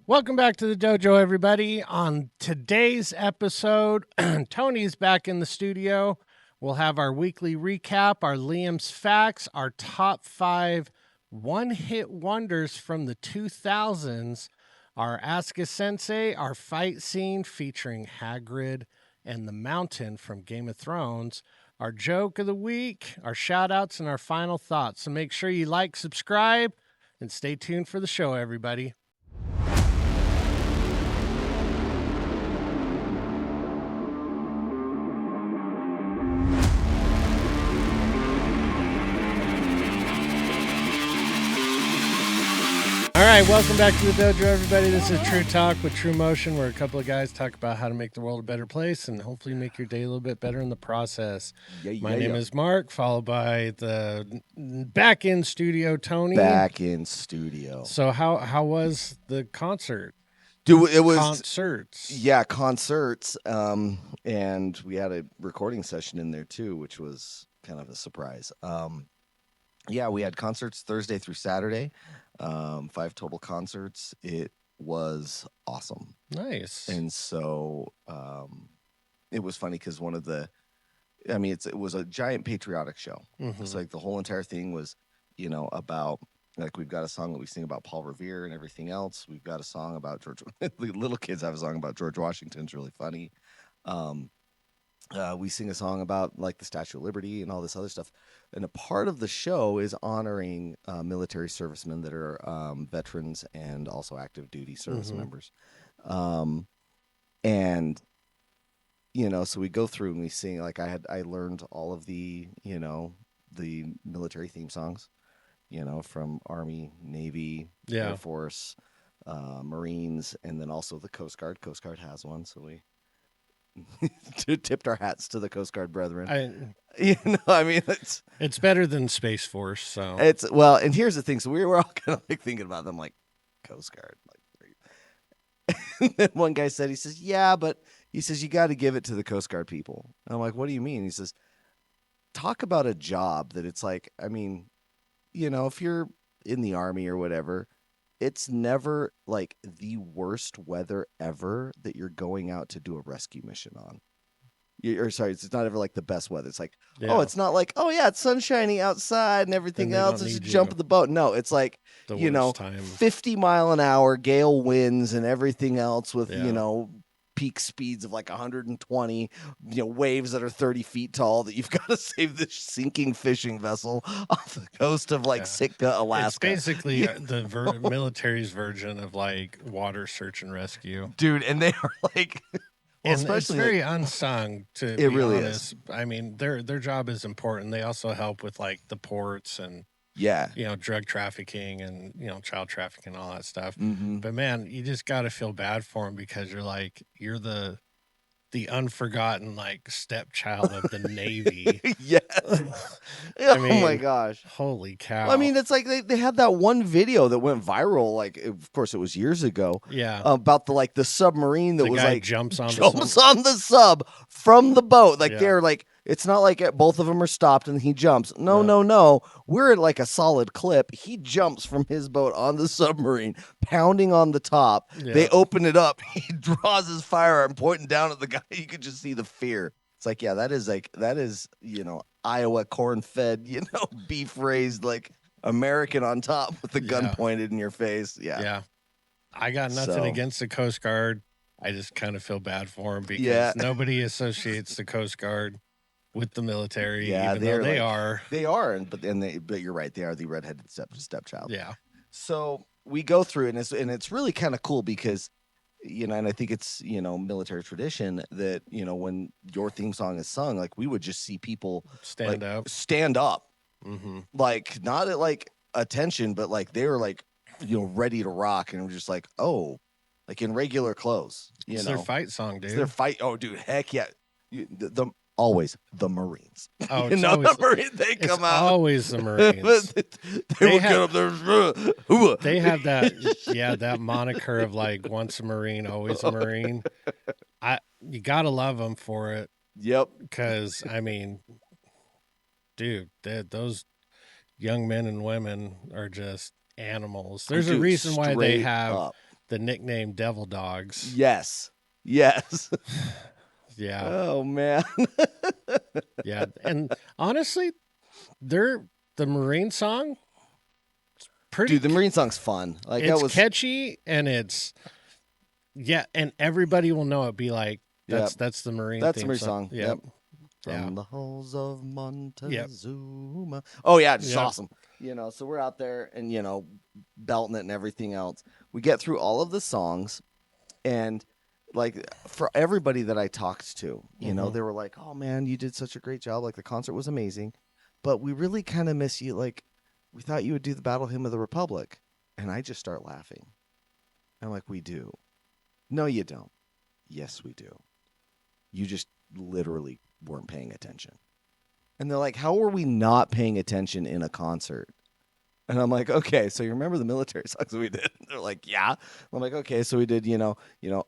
Welcome back to the dojo, everybody. On today's episode, Tony's back in the studio. We'll have our weekly recap, our Liam's facts, our top 5 one-hit wonders from the 2000s, our Ask a Sensei, our fight scene featuring Hagrid and the Mountain from Game of Thrones, our joke of the week, our shout-outs, and our final thoughts. So make sure you like, subscribe, and stay tuned for the show, everybody. All right, welcome back to the dojo, everybody. This is TruTalk with TruMotion, where a couple of guys talk about how to make the world a better place and hopefully make your day a little bit better in the process. My name is Mark, followed by the back-in studio, Tony. Back-in studio. So how was the concert? Dude, it was concerts. Yeah, concerts. And we had a recording session in there too, which was kind of a surprise. Yeah, we had concerts Thursday through Saturday. 5 total concerts. It was awesome. Nice. And so it was funny because it was a giant patriotic show. Mm-hmm. It's like the whole entire thing was, about, like, we've got a song that we sing about Paul Revere and everything else. We've got a song about George. Little kids have a song about George Washington. It's really funny. We sing a song about, like, the Statue of Liberty and all this other stuff. And a part of the show is honoring military servicemen that are veterans and also active duty service members. And, so we go through and we sing, like, I learned all of the, the military theme songs, from Army, Navy, Air Force, Marines, and then also the Coast Guard. Coast Guard has one, so we tipped our hats to the Coast Guard brethren. It's better than Space Force. So and here's the thing. So we were all kind of like thinking about them, like, Coast Guard. Like, and then one guy said, he says, yeah, but he says, you got to give it to the Coast Guard people. And I'm like, what do you mean? He says, talk about a job that it's like, if you're in the Army or whatever, it's never like the worst weather ever that you're going out to do a rescue mission on. It's not ever like the best weather. It's like, it's not like, it's sunshiny outside and everything else. Just jump in the boat. No, it's like, 50-mile-an-hour gale winds and everything else with, peak speeds of like 120, waves that are 30 feet tall that you've got to save this sinking fishing vessel off the coast of Sitka, Alaska. It's basically the military's version of like water search and rescue. Dude, and they are like... it's very unsung, to be really honest. Is. Their job is important. They also help with like the ports and drug trafficking and child trafficking and all that stuff. Mm-hmm. But man, you just got to feel bad for them because you're the unforgotten like stepchild of the Navy. Yes. Oh my gosh. Holy cow. Well, it's like they had that one video that went viral, like, of course it was years ago. Yeah. About the submarine that the was guy like jumps on the sub from the boat. Like they're like, it's not like both of them are stopped and he jumps. No. We're at like a solid clip. He jumps from his boat on the submarine, pounding on the top. Yeah. They open it up. He draws his firearm, pointing down at the guy. You could just see the fear. It's like, that is, Iowa corn-fed, beef raised, like American on top with the gun pointed in your face. Yeah. Yeah. I got nothing against the Coast Guard. I just kind of feel bad for them because nobody associates the Coast Guard with the military. Yeah, even though they are. They are, but you're right. They are the redheaded stepchild. Yeah. So we go through, and it's really kind of cool because, and I think it's, military tradition that, when your theme song is sung, like, we would just see people stand up, mm-hmm. like, not at like attention, but like they were like, ready to rock, and we're just like, oh, like in regular clothes. It's their fight song, dude. It's their fight. Oh, dude, heck yeah. Always the Marines. Oh, the Marines, they come out. Always the Marines. they will get up there. They have that moniker of like once a Marine, always a Marine. You gotta love them for it. Yep. Because dude, those young men and women are just animals. There's a reason why they have the nickname Devil Dogs. Yes. Yeah. Oh man. Yeah. And honestly, the Marine song, pretty. Dude, the Marine song's fun. Like it's that was catchy and it's and everybody will know it. Be like, that's the Marine. That's the theme Marine song. Yep. From the halls of Montezuma. Yep. Oh yeah, just awesome. So we're out there and belting it and everything else. We get through all of the songs, and like for everybody that I talked to, they were like, "Oh man, you did such a great job. Like the concert was amazing, but we really kind of miss you. Like we thought you would do the Battle Hymn of the Republic." And I just start laughing. I'm like, "We do." No, you don't. Yes, we do. You just literally weren't paying attention. And they're like, how are we not paying attention in a concert? And I'm like, okay, so you remember the military songs we did? They're like, yeah. I'm like, okay, so we did,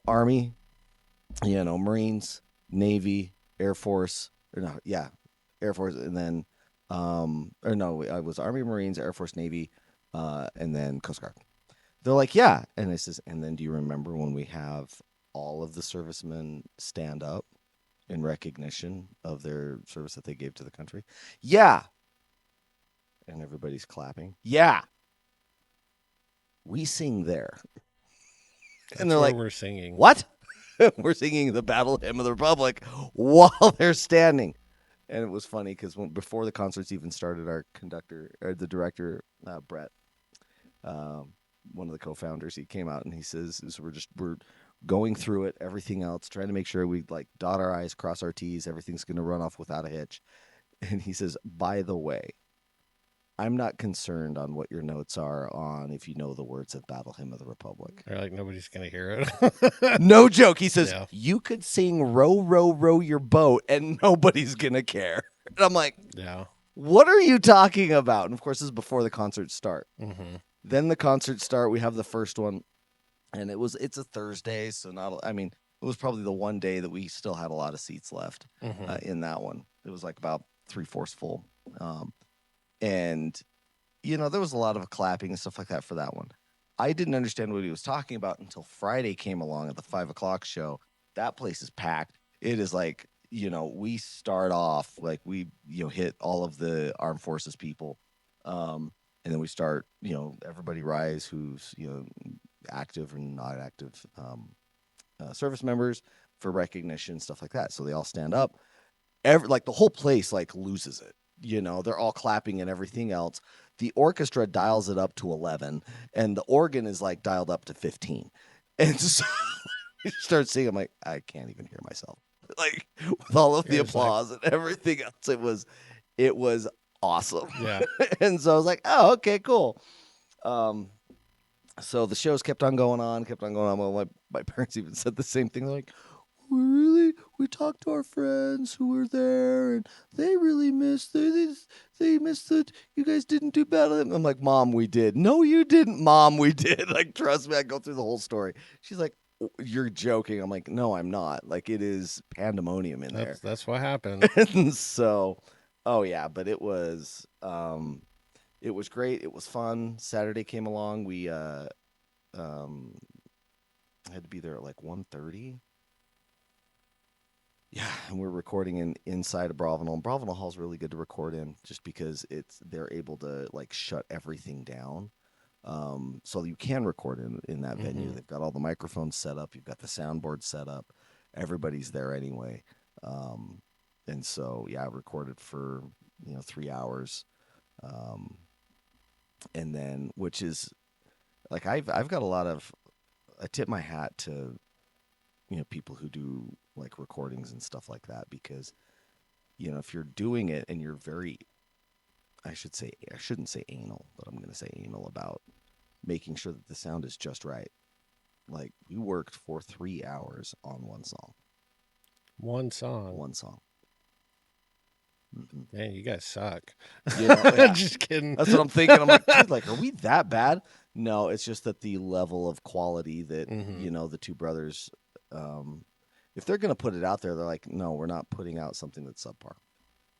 Army, Marines, Navy, Air Force, Air Force, and then, I was Army, Marines, Air Force, Navy, and then Coast Guard. They're like, yeah. And it says, and then do you remember when we have all of the servicemen stand up in recognition of their service that they gave to the country? Yeah. And everybody's clapping. Yeah. We sing there. And they're like, we're singing. What? We're singing the Battle Hymn of the Republic while they're standing. And it was funny because before the concerts even started, our conductor, or the director, Brett, one of the co-founders, he came out and he says, so we're going through it, everything else, trying to make sure we like dot our I's, cross our T's, everything's going to run off without a hitch. And he says, by the way, I'm not concerned on what your notes are on if you know the words of Battle Hymn of the Republic. They're like, nobody's going to hear it. No joke. He says, you could sing row, row, row your boat and nobody's going to care. And I'm like, what are you talking about? And of course, this is before the concerts start. Mm-hmm. Then the concerts start. We have the first one. And it's a Thursday, so it was probably the one day that we still had a lot of seats left in that one. It was like about 3/4 full. And, there was a lot of clapping and stuff like that for that one. I didn't understand what he was talking about until Friday came along at the 5:00 show. That place is packed. It is like, we start off, like we, hit all of the armed forces people. And then we start, everybody rise who's, active and not active service members for recognition, stuff like that. So they all stand up. The whole place like loses it. They're all clapping and everything else. The orchestra dials it up to 11, and the organ is like dialed up to 15. And so we start singing. I'm like, I can't even hear myself. Like with all of the applause and everything else, it was awesome. Yeah. And so I was like, oh, okay, cool. So the shows kept on going on. Well, my parents even said the same thing. They're like, we talked to our friends who were there, and they really missed they missed that you guys didn't do better. I'm like, Mom, we did. No, you didn't, Mom, we did. Like, trust me, I go through the whole story. She's like, you're joking. I'm like, no, I'm not. Like, it is pandemonium in there. That's what happened. And so, oh yeah, but it was great. It was fun. Saturday came along. We had to be there at like 1:30. Yeah, and we're recording inside of Bravenel. And Bravenel Hall's really good to record in, just because they're able to like shut everything down. So you can record in that venue. They've got all the microphones set up. You've got the soundboard set up. Everybody's there anyway. And so I recorded for 3 hours. And then, which is like, I've got a lot of, I tip my hat to, people who do like recordings and stuff like that, because, if you're doing it and you're very, I shouldn't say anal, but I'm going to say anal about making sure that the sound is just right. Like, we worked for 3 hours on one song. One song. Mm-hmm. Man, you guys suck. Yeah. Just kidding. That's what I'm thinking. I'm like, dude, like, are we that bad? No, it's just that the level of quality that, the two brothers, if they're going to put it out there, they're like, no, we're not putting out something that's subpar,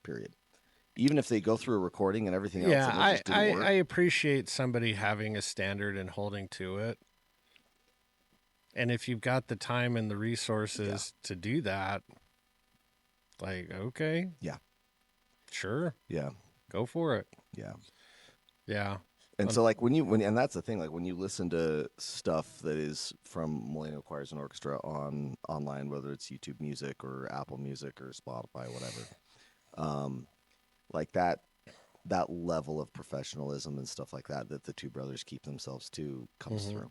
period. Even if they go through a recording and everything else. Yeah, I appreciate somebody having a standard and holding to it. And if you've got the time and the resources to do that, like, okay. Yeah. Sure. Yeah. Go for it. Yeah. Yeah. And so, like, and that's the thing, like, when you listen to stuff that is from Millennial Choirs and Orchestra online, whether it's YouTube Music or Apple Music or Spotify, whatever, like that level of professionalism and stuff like that the two brothers keep themselves to comes through.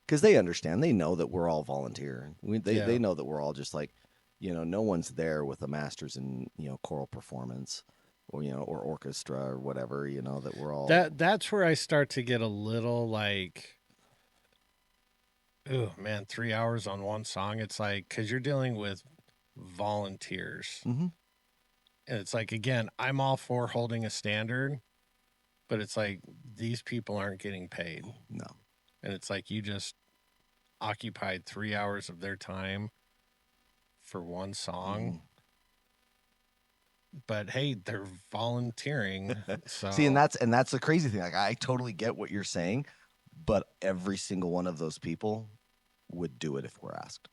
Because they understand, they know that we're all volunteer. They know that we're all just like, no one's there with a master's in, choral performance. Or or orchestra or whatever, that we're all that's where I start to get a little like, oh man, 3 hours on one song. It's like, because you're dealing with volunteers, and it's like, again, I'm all for holding a standard, but it's like these people aren't getting paid. No, and it's like you just occupied 3 hours of their time for one song. But hey, they're volunteering. So. See, and that's the crazy thing. Like, I totally get what you're saying, but every single one of those people would do it if we're asked.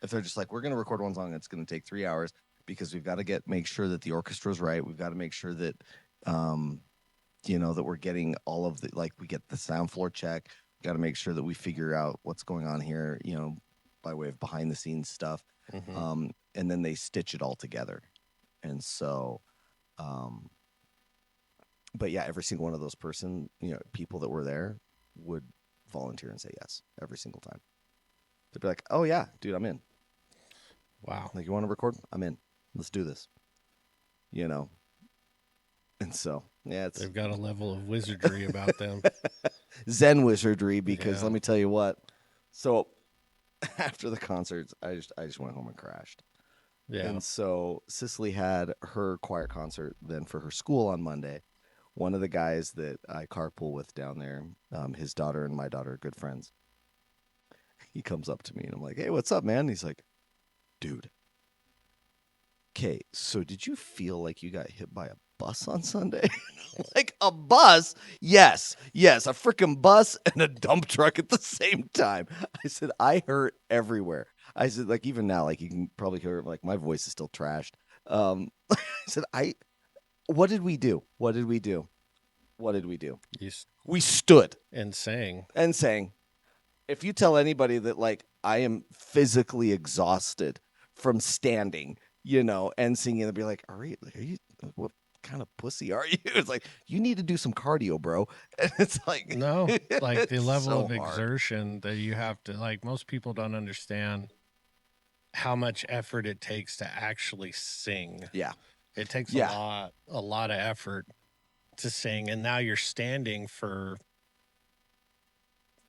If they're just like, we're going to record one song, it's going to take 3 hours because we've got to make sure that the orchestra's right. We've got to make sure that, that we're getting all of the, like, we get the sound floor check. We've got to make sure that we figure out what's going on here, by way of behind the scenes stuff. And then they stitch it all together. And so, but yeah, every single one of those people that were there would volunteer and say yes every single time. They'd be like, "Oh yeah, dude, I'm in." Wow. Like, you want to record? I'm in. Let's do this. And so, yeah, they've got a level of wizardry about them. Zen wizardry, because let me tell you what. So after the concerts, I just went home and crashed. Yeah. And so Cicely had her choir concert then for her school on Monday. One of the guys that I carpool with down there, his daughter and my daughter are good friends. He comes up to me and I'm like, "Hey, what's up, man?" And he's like, "Dude, okay, so did you feel like you got hit by a bus on Sunday?" Like, a bus? Yes, a freaking bus and a dump truck at the same time. I said, I hurt everywhere. I said, like, even now, like, you can probably hear, like, my voice is still trashed. I said, what did we do? We stood. And sang. If you tell anybody that, like, I am physically exhausted from standing, and singing, they'll be like, are you, what kind of pussy are you? It's like, you need to do some cardio, bro. And it's like, no, like the level of exertion that you have to, like, most people don't understand how much effort it takes to actually sing. Yeah. It takes a lot of effort to sing. And now you're standing for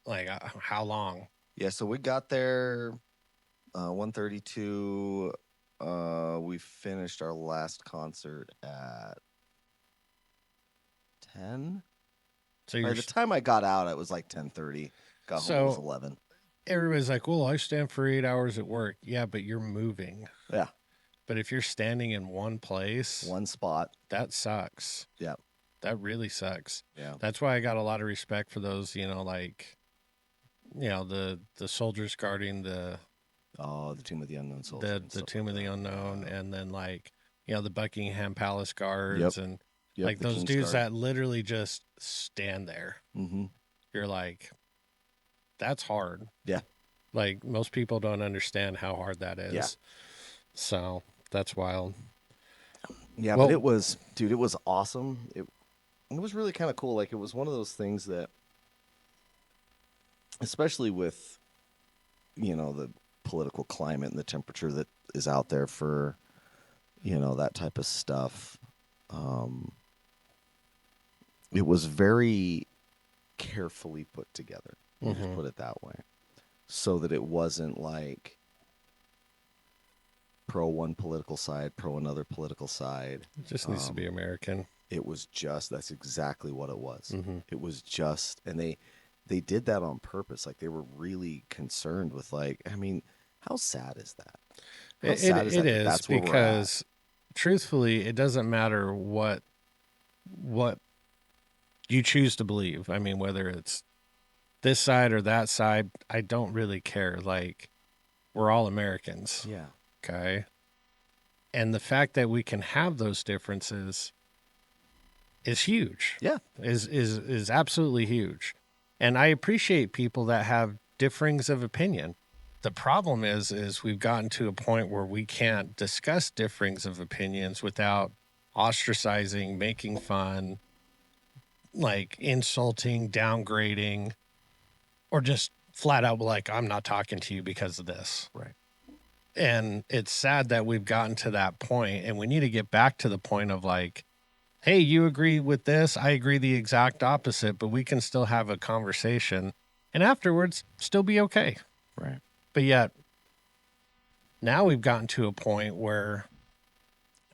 like how long? Yeah. So we got there 1:32. We finished our last concert at 10. So by the time I got out, it was like 10:30. Got home, it was 11. Everybody's like, well, I stand for 8 hours at work. Yeah, but you're moving. Yeah. But if you're standing in one place, one spot, that sucks. Yeah. That really sucks. Yeah. That's why I got a lot of respect for those, like, the soldiers guarding the Tomb of the Unknown Soldiers. The Tomb of the Unknown, and then, like, the Buckingham Palace guards, and like those King's dudes Guard. That literally just stand there. Mm-hmm. You're like, that's hard. Yeah. Like, most people don't understand how hard that is. Yeah. So that's wild. Yeah, well, but it was awesome. It was really kind of cool. Like, it was one of those things that, especially with, the political climate and the temperature that is out there for, that type of stuff. It was very carefully put together. Just put it that way, so that it wasn't like pro one political side, pro another political side. It just needs to be American. It was that's exactly what it was. It was just, and they did that on purpose. Like, they were really concerned with, like, I mean, how sad is that? It is that's because, truthfully, it doesn't matter what you choose to believe. I mean, whether it's this side or that side, I don't really care. Like, we're all Americans. Yeah. Okay. And the fact that we can have those differences is huge. Yeah. Is absolutely huge. And I appreciate people that have differings of opinion. The problem is we've gotten to a point where we can't discuss differings of opinions without ostracizing, making fun, like insulting, downgrading, or just flat out like, I'm not talking to you because of this. Right. And it's sad that we've gotten to that point, and we need to get back to the point of like, hey, you agree with this, I agree the exact opposite, but we can still have a conversation and afterwards still be okay. Right. But yet now we've gotten to a point where,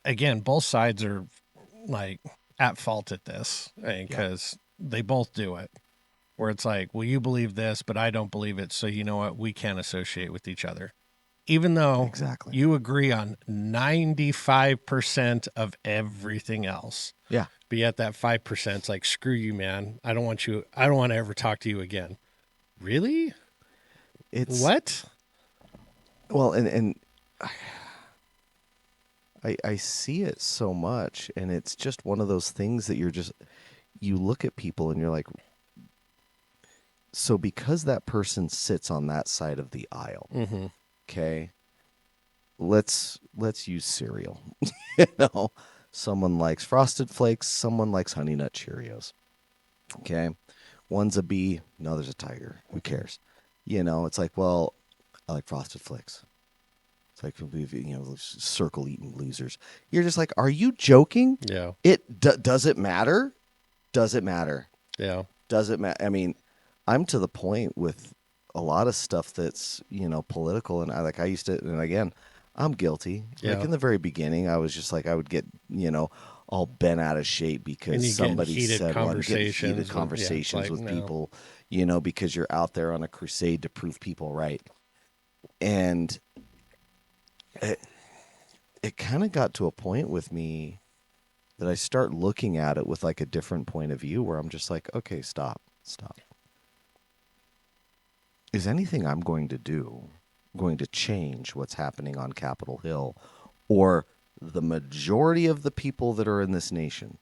again, both sides are like at fault at this because they both do it, where it's like, well, you believe this, but I don't believe it. So you know what? We can't associate with each other. Even though Exactly. you agree on 95% of everything else. Yeah. But yet that 5% is like, screw you, man. I don't want to ever talk to you again. Really? It's what? Well, and I see it so much, and it's just one of those things that you look at people and you're like, so because that person sits on that side of the aisle, okay, let's use cereal. Someone likes Frosted Flakes, someone likes Honey Nut Cheerios. Okay, one's a bee, no, there's a tiger. Who cares? It's like, well, I like Frosted Flakes. It's like, circle eating losers. You're just like, are you joking? Yeah. Does it matter? Does it matter? Yeah. Does it matter? I mean, I'm to the point with a lot of stuff that's, political, and I used to, and again, I'm guilty. Yeah. Like in the very beginning, I was just like, I would get, all bent out of shape because somebody said one, get heated conversations with people, because you're out there on a crusade to prove people right. And it kind of got to a point with me that I start looking at it with like a different point of view where I'm just like, okay, stop. Is anything I'm going to do going to change what's happening on Capitol Hill or the majority of the people that are in this nation?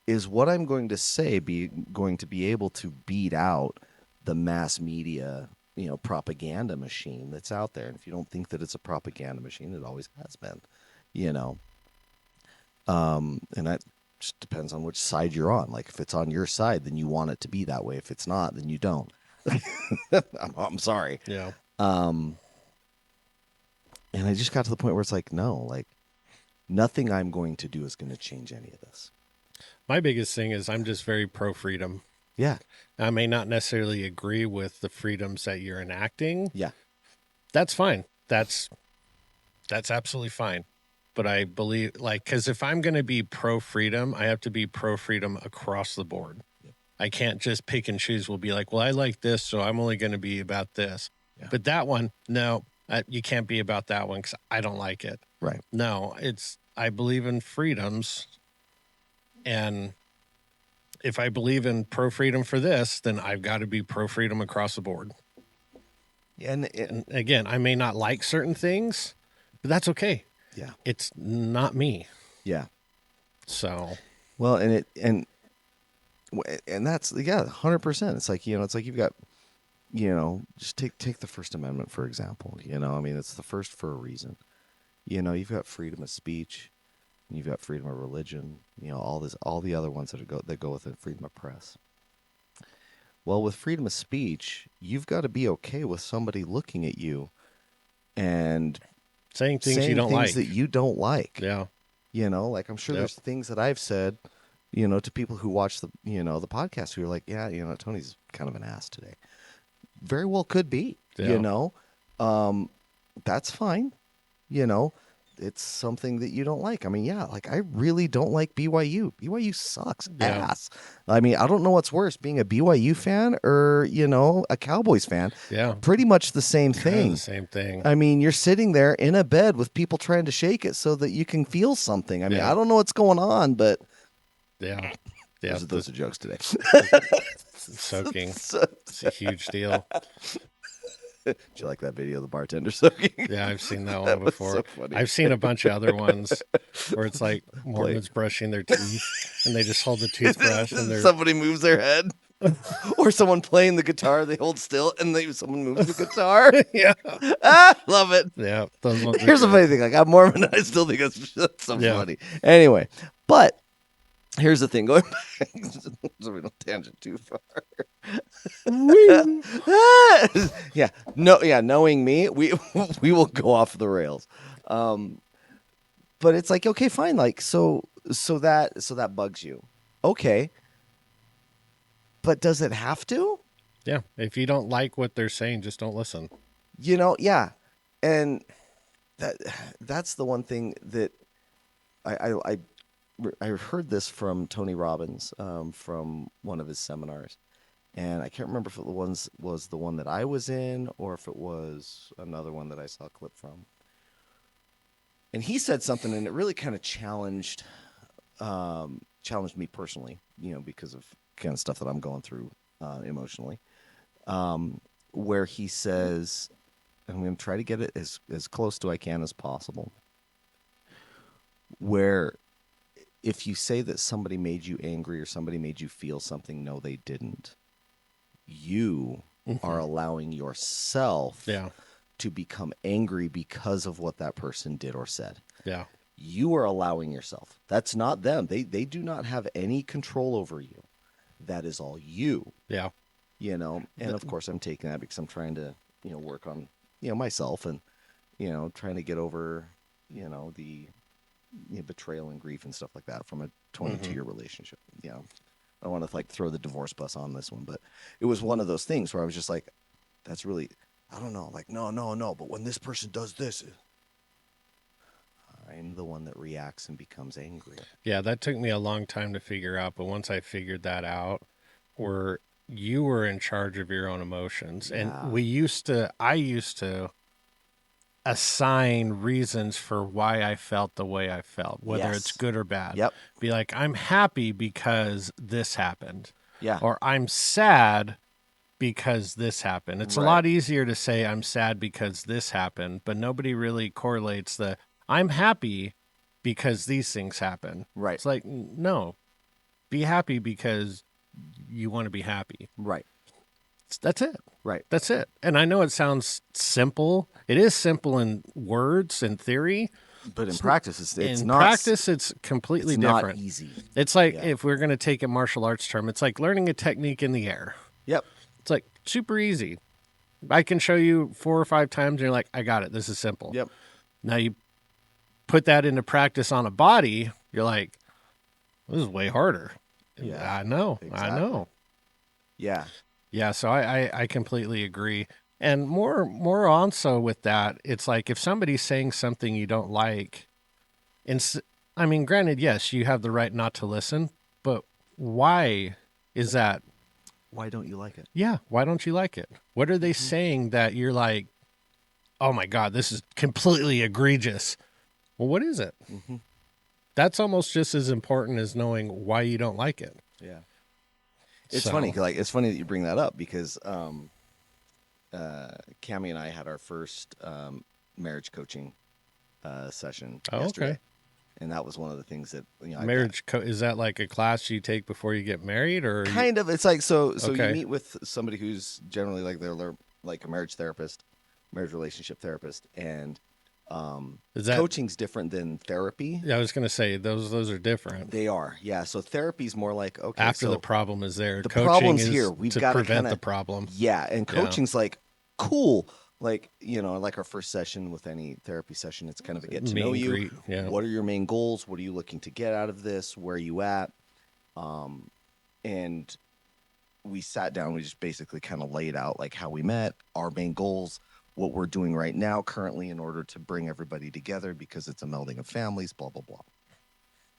Is what I'm going to say going to be able to beat out the mass media, propaganda machine that's out there? And if you don't think that it's a propaganda machine, it always has been, and that just depends on which side you're on. Like if it's on your side, then you want it to be that way. If it's not, then you don't. I'm sorry. Yeah. And I just got to the point where it's like, no, like nothing I'm going to do is going to change any of this. My biggest thing is I'm just very pro freedom. Yeah. I may not necessarily agree with the freedoms that you're enacting. Yeah. That's fine. That's absolutely fine. But I believe, like, because if I'm going to be pro freedom, I have to be pro freedom across the board. Yep. I can't just pick and choose. We'll be like, well, I like this, so I'm only going to be about this. Yeah. But that one, no, you can't be about that one because I don't like it. Right. No, I believe in freedoms. And if I believe in pro freedom for this, then I've got to be pro freedom across the board. Yeah, and again, I may not like certain things, but that's okay. Yeah. It's not me. Yeah. So. Well, and that's, 100%. It's like, it's like you've got, just take the First Amendment, for example. I mean, it's the first for a reason. You've got freedom of speech, and you've got freedom of religion, all the other ones that go with it, freedom of press. Well, with freedom of speech, you've got to be okay with somebody looking at you and saying things you don't like. That you don't like. Yeah. Like I'm sure there's things that I've said, to people who watch the, the podcast who are like, yeah, Tony's kind of an ass today. Very well could be, that's fine. It's something that you don't like. I mean, like I really don't like BYU. BYU sucks ass. I mean, I don't know what's worse, being a BYU fan or, a Cowboys fan. Yeah. Pretty much the same thing. The same thing. I mean, you're sitting there in a bed with people trying to shake it so that you can feel something. I mean, I don't know what's going on, but yeah. Yeah, those are jokes today. soaking. So- It's a huge deal. Did you like that video of the bartender soaking? Yeah, I've seen that one That was before. so funny. I've seen a bunch of other ones where it's like Mormons brushing their teeth and they just hold the toothbrush and they're Somebody moves their head. Or someone playing the guitar, they hold still, and someone moves the guitar. yeah, Love it. yeah. Those ones are Here's the good. funny thing: like I'm Mormon, I still think that's so Yeah. funny. Anyway, but here's the thing: going back, so we don't tangent too far. Yeah, knowing me, we will go off the rails. But it's like, okay, fine, like so that bugs you, okay. But does it have to? Yeah, if you don't like what they're saying, just don't listen. Yeah. And that's the one thing that I heard this from Tony Robbins from one of his seminars. And I can't remember if it was the one that I was in or if it was another one that I saw a clip from. And he said something, and it really kind of challenged me personally, because of kind of stuff that I'm going through emotionally, where he says, and I'm going to try to get it as close to I can as possible, where if you say that somebody made you angry or somebody made you feel something, no, they didn't. You are allowing yourself to become angry because of what that person did or said. Yeah. You are allowing yourself. That's not them. They do not have any control over you. That is all you. Yeah. And of course I'm taking that because I'm trying to, work on, myself and, trying to get over, the betrayal and grief and stuff like that from a 22-year relationship. I don't want to like throw the divorce bus on this one, but it was one of those things where I was just like, that's really, I don't know, like, no. But when this person does this, I'm the one that reacts and becomes angry. Yeah, that took me a long time to figure out. But once I figured that out, where you were in charge of your own emotions. Yeah. And I used to assign reasons for why I felt the way I felt, whether it's good or bad. Yep. Be like, I'm happy because this happened. Yeah. Or I'm sad because this happened. It's a lot easier to say I'm sad because this happened, but nobody really correlates the I'm happy because these things happen. Right. It's like, no, be happy because you want to be happy. Right. That's it. Right. That's it. And I know it sounds simple. It is simple in words and theory. But in practice, it's not. In practice, it's completely different. Not easy. It's like, if we're going to take a martial arts term, it's like learning a technique in the air. Yep. It's like super easy. I can show you 4 or 5 times and you're like, I got it. This is simple. Yep. Now you put that into practice on a body, you're like, this is way harder. Yeah. I know. Exactly. I know. Yeah. Yeah. So I completely agree. And more also with that, it's like if somebody's saying something you don't like, I mean, granted, yes, you have the right not to listen, but why is that? Why don't you like it? Yeah. Why don't you like it? What are they saying that you're like, oh my God, this is completely egregious? Well, what is it? Mm-hmm. That's almost just as important as knowing why you don't like it. Yeah. It's funny. Like, it's funny that you bring that up because Cammie and I had our first marriage coaching session yesterday. Okay. And that was one of the things that, Is that like a class you take before you get married, or kind of? It's like so Okay. you meet with somebody who's generally like they're like a marriage therapist, marriage relationship therapist, and is that coaching's different than therapy. Yeah, I was going to say those are different. They are, yeah. So therapy's more like After the problem is there, the coaching problem's is here. We've to got to prevent kinda, the problem. Yeah, and coaching's like cool. Like, like our first session with any therapy session, it's kind of a get to know you. Greet, yeah. What are your main goals? What are you looking to get out of this? Where are you at? And we sat down. We just basically kind of laid out like how we met, our main goals, what we're doing right now currently in order to bring everybody together because it's a melding of families, blah, blah, blah.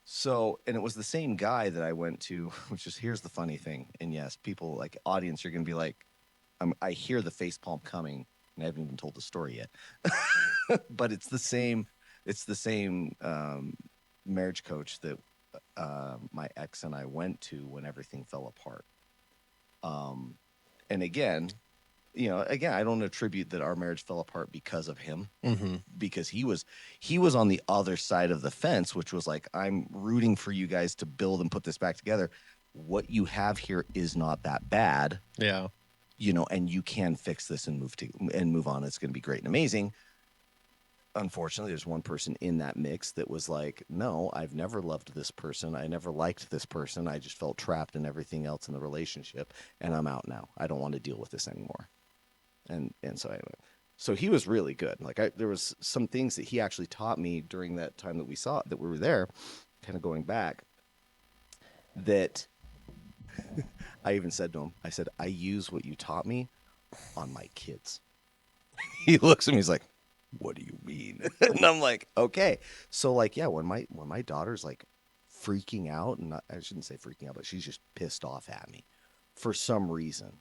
So, and it was the same guy that I went to, which is, here's the funny thing. And yes, people like audience, you're going to be like, I hear the facepalm coming. And I haven't even told the story yet, but it's the same marriage coach that my ex and I went to when everything fell apart. And again, I don't attribute that our marriage fell apart because of him, because he was on the other side of the fence, which was like, I'm rooting for you guys to build and put this back together. What you have here is not that bad. Yeah. And you can fix this and move on. It's going to be great and amazing. Unfortunately, there's one person in that mix that was like, no, I've never loved this person. I never liked this person. I just felt trapped in everything else in the relationship, and I'm out now. I don't want to deal with this anymore. And so anyway, so he was really good. Like there was some things that he actually taught me during that time that we were there, kind of going back, that I even said to him, I said, I use what you taught me on my kids. He looks at me, he's like, what do you mean? And I'm like, okay. So like, yeah, when my daughter's like freaking out, and I shouldn't say freaking out, but she's just pissed off at me for some reason,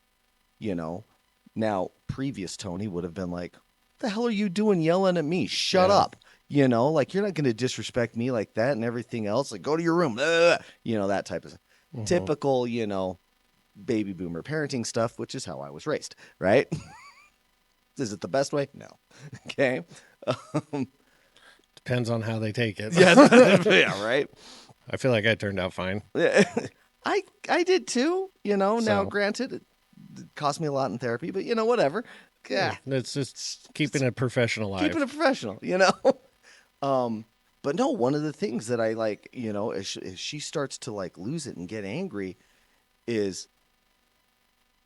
Now, previous Tony would have been like, the hell are you doing yelling at me? Shut up. Like, you're not going to disrespect me like that and everything else. Like, go to your room. That type of typical, baby boomer parenting stuff, which is how I was raised, right? Is it the best way? No. Okay. Depends on how they take it. Yeah, right. I feel like I turned out fine. I did too, Now granted, it cost me a lot in therapy, but whatever. Yeah. It's just keeping it professional life. Keeping it professional, But no, one of the things that I like, as she starts to like lose it and get angry, is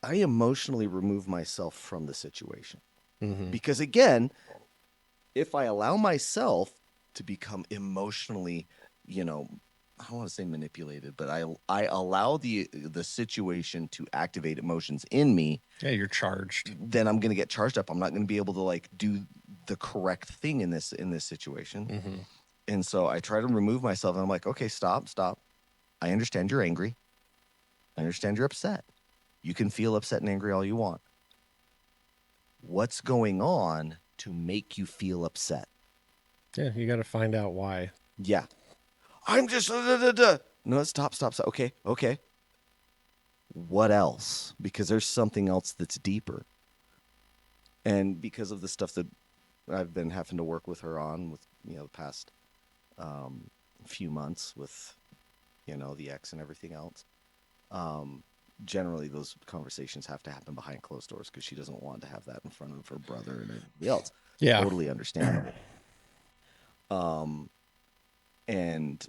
I emotionally remove myself from the situation. Because again, if I allow myself to become emotionally, I don't want to say manipulated, but I allow the situation to activate emotions in me. Yeah, you're charged. Then I'm going to get charged up. I'm not going to be able to like do the correct thing in this situation. And so I try to remove myself, and I'm like, okay, stop. I understand you're angry. I understand you're upset. You can feel upset and angry all you want. What's going on to make you feel upset? Yeah, you got to find out why. Yeah. I'm just... No, stop. Okay. What else? Because there's something else that's deeper. And because of the stuff that I've been having to work with her on with, the past few months with, the ex and everything else, generally those conversations have to happen behind closed doors because she doesn't want to have that in front of her brother and everybody else. Yeah. Totally understandable. And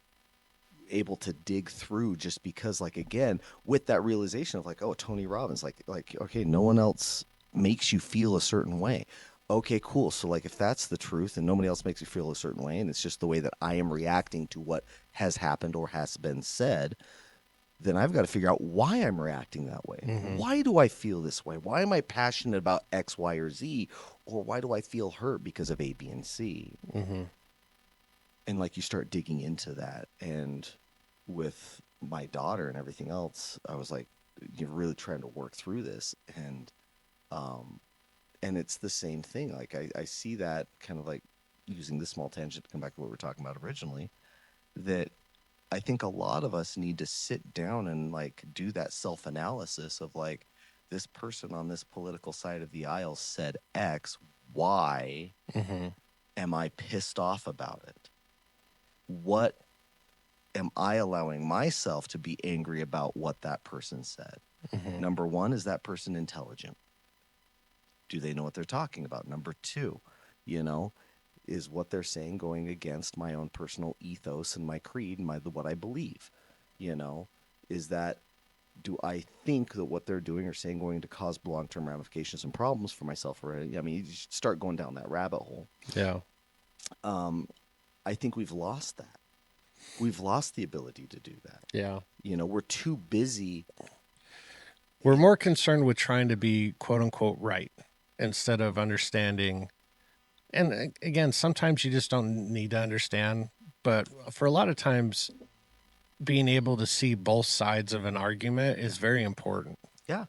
able to dig through, just because, like, again, with that realization of like, oh, Tony Robbins, like, okay, no one else makes you feel a certain way. Okay, cool. So like, if that's the truth and nobody else makes you feel a certain way, and it's just the way that I am reacting to what has happened or has been said, then I've got to figure out why I'm reacting that way. Why do I feel this way? Why am I passionate about X, Y, or Z? Or why do I feel hurt because of A, B, and C? And like, you start digging into that. And with my daughter and everything else, I was like, you're really trying to work through this. And it's the same thing. Like, I see that kind of like, using this small tangent to come back to what we were talking about originally, that I think a lot of us need to sit down and like do that self-analysis of like, this person on this political side of the aisle said X. Why am I pissed off about it? What am I allowing myself to be angry about what that person said? Number one, is that person intelligent? Do they know what they're talking about? Number two, is what they're saying going against my own personal ethos and my creed and what I believe? Is that, do I think that what they're doing or saying going to cause long-term ramifications and problems for myself? Or, I mean, you start going down that rabbit hole. Yeah. I think we've lost that. We've lost the ability to do that. Yeah. We're too busy. We're more concerned with trying to be quote unquote right instead of understanding. And again, sometimes you just don't need to understand, but for a lot of times, being able to see both sides of an argument is very important. Yeah.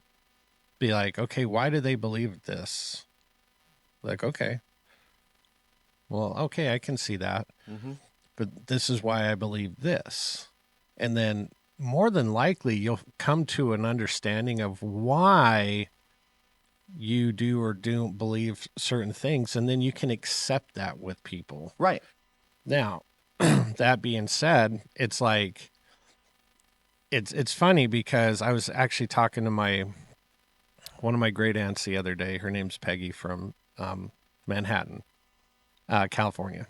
Be like, okay, why do they believe this? Like, okay. Well, okay, I can see that. But this is why I believe this. And then more than likely, you'll come to an understanding of why you do or don't believe certain things. And then you can accept that with people. Right. Now, that being said, it's like, it's funny because I was actually talking to one of my great aunts the other day. Her name's Peggy from Manhattan, California,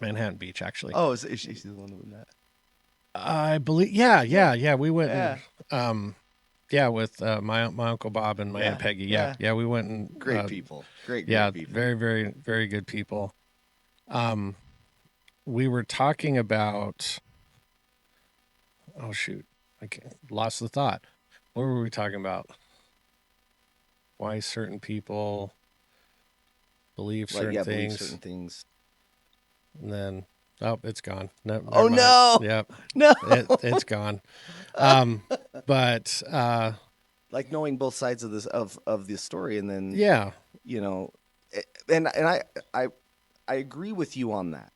Manhattan Beach, actually. Oh, is she the one with that? I believe, yeah. We went, with my Uncle Bob and my Aunt Peggy. Yeah, we went and great people, great people. Very, very, very good people. We were talking about. Oh shoot, lost the thought. What were we talking about? Why certain people believe certain things. Believe certain things. And then, it's gone. Never mind. No. Yep. No. It's gone. But like knowing both sides of this of the story, and then and I agree with you on that.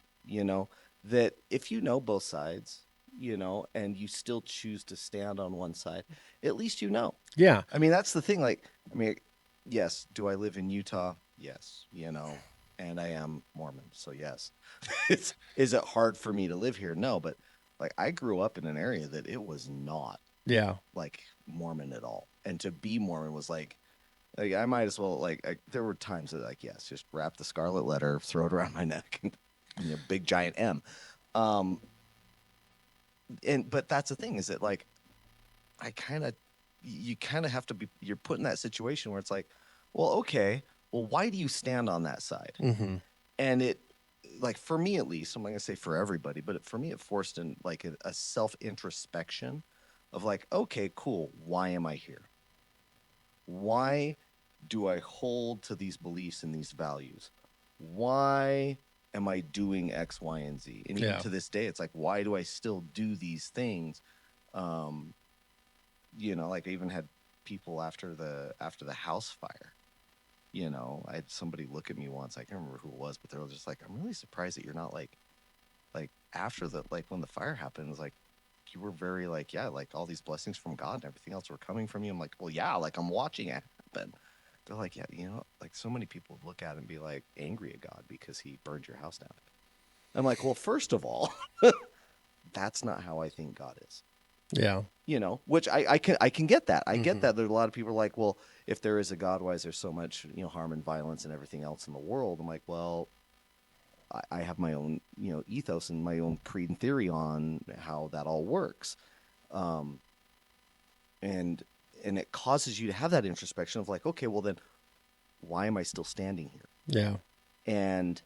That if you know both sides, and you still choose to stand on one side, at least you know. Yeah. I mean, that's the thing. Yes. Do I live in Utah? Yes. And I am Mormon, so yes. Is it hard for me to live here? No, but I grew up in an area that it was not Mormon at all. And to be Mormon was I might as well there were times that yes, just wrap the scarlet letter, throw it around my neck, and big giant M. But that's the thing, is that you kind of have to be, you're put in that situation where it's okay, why do you stand on that side? Mm-hmm. And it, for me at least, I'm not gonna say for everybody, but for me it forced in a self-introspection of okay, cool, why am I here? Why do I hold to these beliefs and these values? Why am I doing X, Y, and Z? And even to this day, it's why do I still do these things? I even had people after the house fire. I had somebody look at me once. I can't remember who it was, but they were just I'm really surprised that you're not after the when the fire happened, it was you were very all these blessings from God and everything else were coming from you. I'm well, yeah, I'm watching it happen. They're yeah, so many people look at it and be angry at God because he burned your house down. I'm well, first of all, that's not how I think God is. Yeah. Which I can get that. I get that. There are a lot of people well, if there is a God, why is there so much, harm and violence and everything else in the world? I'm well, I have my own, ethos and my own creed and theory on how that all works. And it causes you to have that introspection of okay, well then, why am I still standing here? Yeah. And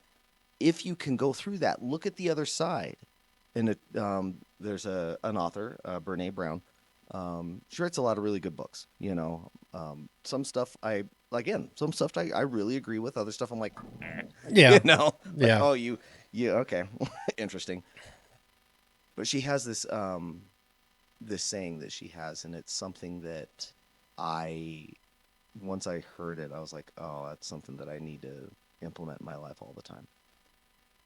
if you can go through that, look at the other side. And there's an author, Brene Brown. She writes a lot of really good books. Some stuff I really agree with. Other stuff I'm yeah, oh, you okay, interesting. But she has this saying that she has, and it's something that once I heard it, I was oh, that's something that I need to implement in my life all the time.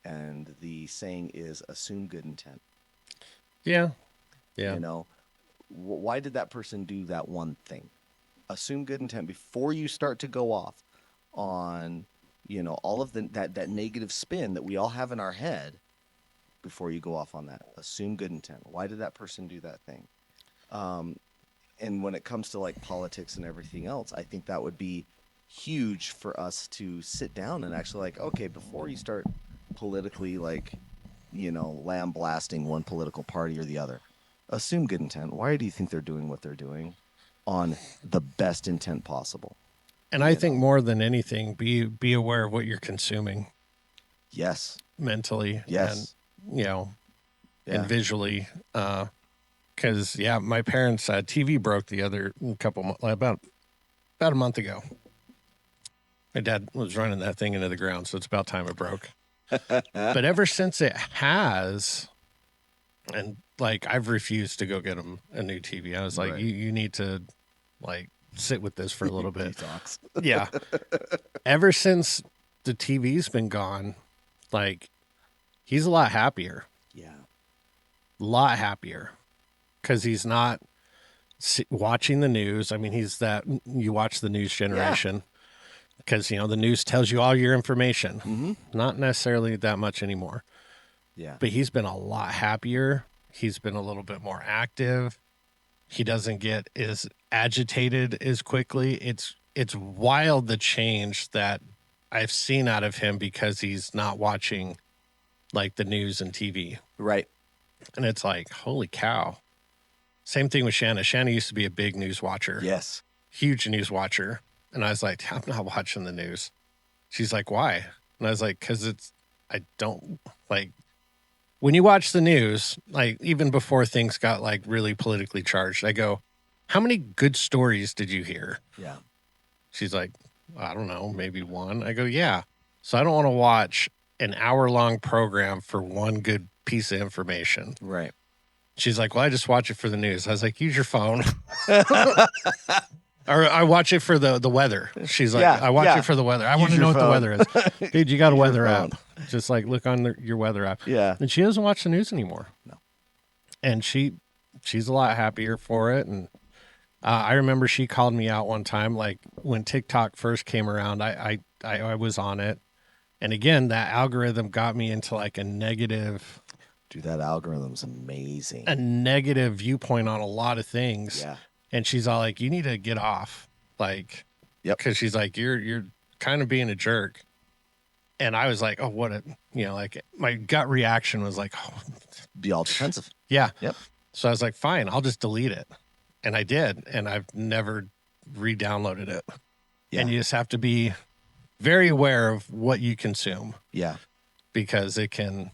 And the saying is, assume good intent. Yeah. Why did that person do that one thing? Assume good intent before you start to go off on, all of that negative spin that we all have in our head. Before you go off on that, assume good intent. Why did that person do that thing? And when it comes to politics and everything else, I think that would be huge for us to sit down and actually okay, before you start politically lambasting one political party or the other, assume good intent. Why do you think they're doing what they're doing on the best intent possible? And I think more than anything, be aware of what you're consuming. Yes. Mentally. Yes. And, and visually. Because, my parents' TV broke about a month ago. My dad was running that thing into the ground, so it's about time it broke. But ever since it has, and I've refused to go get him a new TV. I was right. You need to sit with this for a little bit. Detox. Yeah. Ever since the TV's been gone, he's a lot happier. Yeah. a lot happier because he's not watching the news. I mean, he's that you watch the news generation because, you know, the news tells you all your information. Mm-hmm. Not necessarily that much anymore. Yeah. But he's been a lot happier. He's been a little bit more active. He doesn't get as agitated as quickly. It's wild the change that I've seen out of him because he's not watching like the news and TV. Right. And it's like, holy cow. Same thing with Shanna. Shanna used to be a big news watcher. Yes. Huge news watcher. And I was like, I'm not watching the news. She's like, why? And I was like, because I don't like, when you watch the news, like even before things got like really politically charged, I go, how many good stories did you hear? Yeah. She's like, I don't know, maybe one. I go, yeah. So I don't want to watch an hour-long program for one good piece of information. Right. She's like, well, I just watch it for the news. I was like, use your phone. Or I watch it for the weather. She's like, I watch it for the weather. I want to know what the weather is. Dude, you got a weather app. Just like look on your weather app. Yeah. And she doesn't watch the news anymore. No. And she's a lot happier for it. And I remember she called me out one time, like when TikTok first came around, I was on it. And again, that algorithm got me into like a negative. Dude, that algorithm's amazing. A negative viewpoint on a lot of things. Yeah. And she's all like, you need to get off. Like, yep. Because she's like, you're kind of being a jerk. And I was like, oh, what a, you know, like my gut reaction was like, oh, be all defensive. Yeah. Yep. So I was like, fine, I'll just delete it. And I did. And I've never re-downloaded it. Yeah. And you just have to be very aware of what you consume. Yeah. Because it can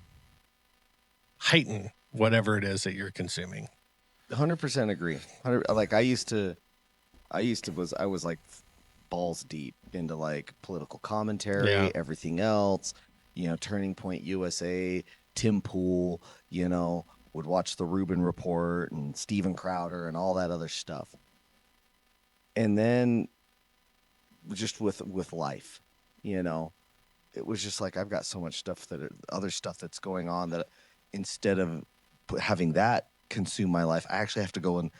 heighten whatever it is that you're consuming. 100% agree. Like I was like balls deep into like political commentary, everything else, you know, Turning Point USA, Tim Pool, you know, would watch the Rubin Report and Steven Crowder and all that other stuff. And then just with life, you know, it was just like, I've got so much stuff other stuff that's going on that instead of having that consume my life, I actually have to go and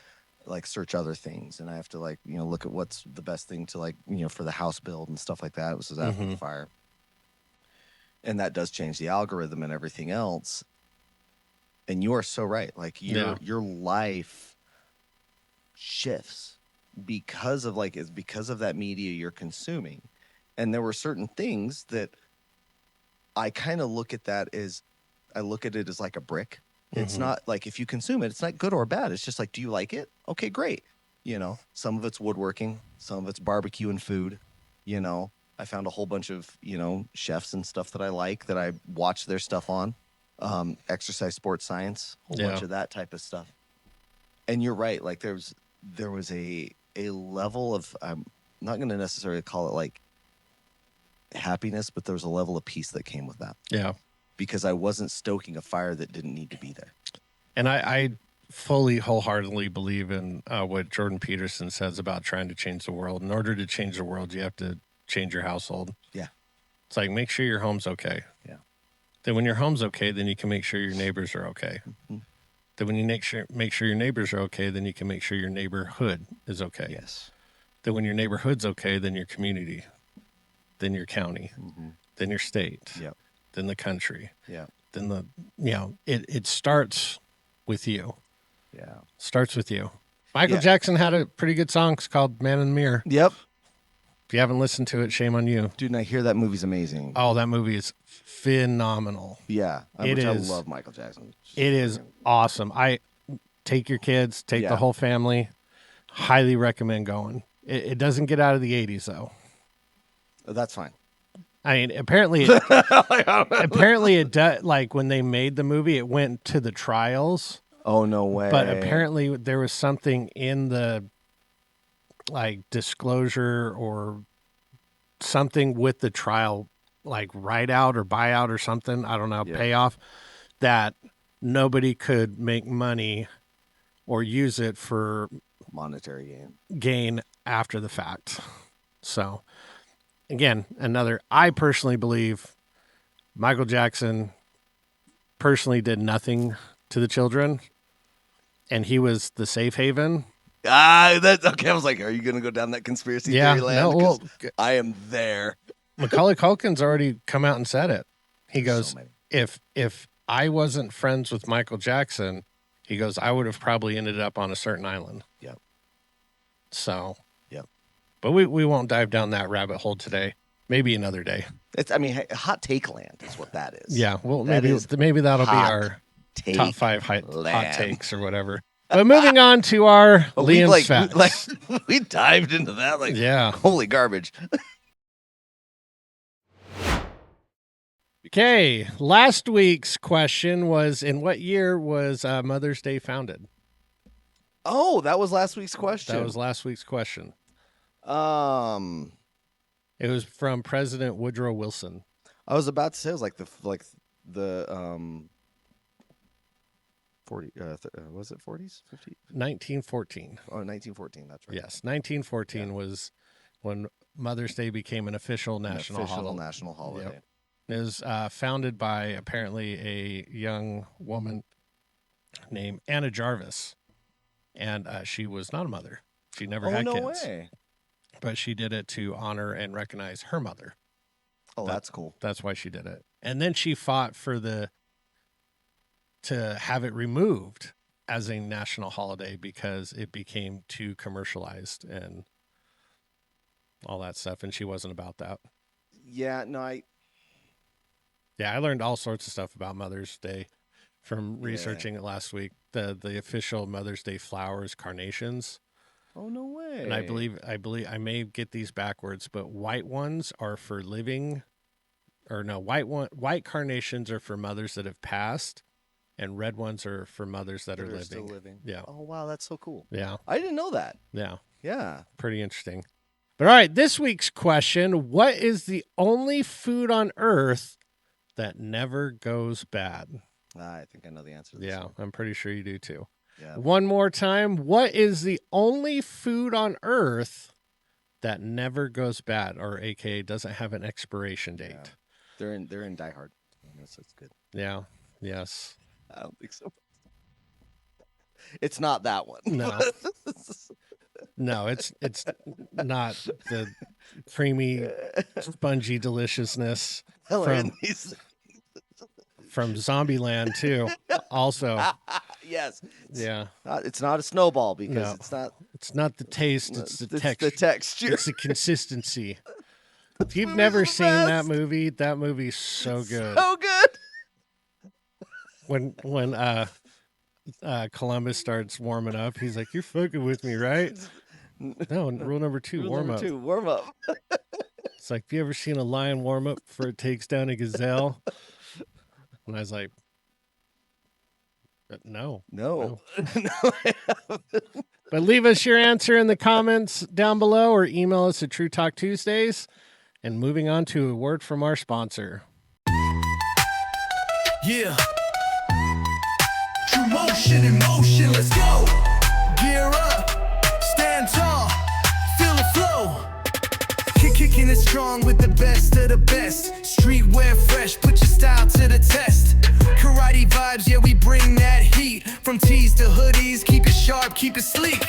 like search other things, and I have to like, you know, look at what's the best thing to like, you know, for the house build and stuff like that. It was after the fire, and that does change the algorithm and everything else. And you are so right. Like your life shifts because of that media you're consuming. And there were certain things that I kind of look at it as like a brick. It's not like if you consume it, it's not good or bad. It's just like, do you like it? Okay, great. You know, some of it's woodworking, some of it's barbecue and food. You know, I found a whole bunch of, you know, chefs and stuff that I like that I watch their stuff on. Exercise, sports science, a whole bunch of that type of stuff. And you're right. Like there was a level of, I'm not going to necessarily call it like happiness, but there was a level of peace that came with that. Yeah. Because I wasn't stoking a fire that didn't need to be there. And I fully, wholeheartedly believe in what Jordan Peterson says about trying to change the world. In order to change the world, you have to change your household. Yeah. It's like, make sure your home's okay. Yeah. Then when your home's okay, then you can make sure your neighbors are okay. Then when you make sure your neighbors are okay, then you can make sure your neighborhood is okay. Yes. Then when your neighborhood's okay, then your community, then your county, then your state. Yep. Then the country. Yeah. Then it starts with you. Yeah. Starts with you. Michael Jackson had a pretty good song called Man in the Mirror. Yep. If you haven't listened to it, shame on you. Dude, and I hear that movie's amazing. Oh, that movie is phenomenal. Yeah. I love Michael Jackson. It is awesome. I take your kids, take the whole family. Highly recommend going. It doesn't get out of the 80s, though. That's fine. I mean, apparently it does. Like when they made the movie, it went to the trials. Oh, no way. But apparently there was something in the like disclosure or something with the trial, like write out or buyout or something. I don't know, payoff, that nobody could make money or use it for monetary gain after the fact. So again, I personally believe Michael Jackson personally did nothing to the children, and he was the safe haven. That's okay. I was like, are you going to go down that conspiracy theory land? No, well, I am there. Macaulay Culkin's already come out and said it. He goes, if I wasn't friends with Michael Jackson, he goes, I would have probably ended up on a certain island. Yep. So, yep. But we won't dive down that rabbit hole today. Maybe another day. Hot take land is what that is. Yeah, well, maybe that'll be our top 5 hot takes or whatever. But moving on to our Liam's facts. We dived into that holy garbage. Okay, last week's question was, in what year was Mother's Day founded? Oh, that was last week's question. That was last week's question. It was from President Woodrow Wilson. I was about to say it was like the 40 was it 40s? 50? 1914. Oh, 1914, that's right. Yes, 1914 was when Mother's Day became an official national holiday. Yep. It was founded by apparently a young woman named Anna Jarvis, and she was not a mother. She never had kids. Way. But she did it to honor and recognize her mother. Oh, that's cool. That's why she did it. And then she fought for to have it removed as a national holiday because it became too commercialized and all that stuff. And she wasn't about that. Yeah, no, I learned all sorts of stuff about Mother's Day from researching it last week. The official Mother's Day flowers, carnations. Oh, no way. And I believe I may get these backwards, but white ones are for living, or no, white carnations are for mothers that have passed, and red ones are for mothers that are living. Still living. Yeah. Oh, wow, that's so cool. Yeah. I didn't know that. Yeah. Yeah. Pretty interesting. But all right, this week's question, what is the only food on earth that never goes bad? I think I know the answer to this. Yeah, one. I'm pretty sure you do too. Yeah. One more time. What is the only food on earth that never goes bad, or AKA doesn't have an expiration date? Yeah. They're in Die Hard. So it's good. Yeah. Yes. I don't think so. It's not that one. No. No, it's not the creamy, spongy deliciousness from Zombieland too. Also, yes. Yeah. It's not a snowball because it's not the taste. It's the texture. The texture. It's the consistency. If you've never seen that movie's so good. So good. When Columbus starts warming up, he's like, "You're fucking with me, right?" No, rule number 2, warm up. Warm up. It's like, have you ever seen a lion warm up before it takes down a gazelle? And I was like, no. But leave us your answer in the comments down below or email us at TruTalk Tuesdays. And moving on to a word from our sponsor. Yeah. TruMotion in motion, let's go. Gear up, stand tall, feel the flow. Kicking it strong with the best of the best. Streetwear fresh, put your style to the test. Karate vibes, yeah, we bring that heat. From tees to hoodies, keep it sharp, keep it sleek.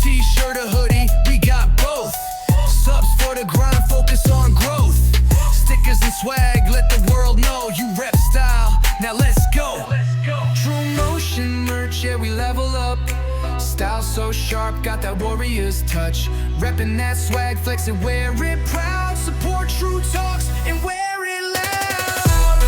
T-shirt or hoodie, we got both. Subs for the grind, focus on growth. Stickers and swag, let the world know you rep style. Now let's go. TruMotion merch, yeah, we level up. Style so sharp, got that warrior's touch. Reppin' that swag, flex it, wear it proud. Support TruTalks and wear it loud.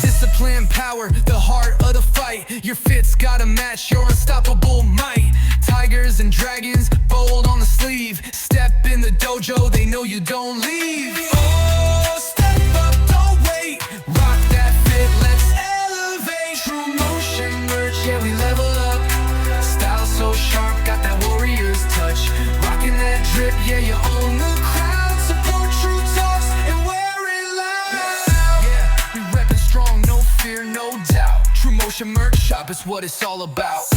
Discipline, power, the heart of the fight. Your fit's gotta match your unstoppable might. Tigers and dragons, bold on the sleeve. Step in the dojo, they know you don't leave. Oh, step up, don't wait. Rock that fit, let's elevate. TruMotion merch, yeah, we level up. Style so sharp, got that warrior's touch. Rocking that drip, yeah, you own the crowd. Support TruTalks and wear it loud. Yeah, we reppin' strong, no fear, no doubt. TruMotion merch shop is what it's all about.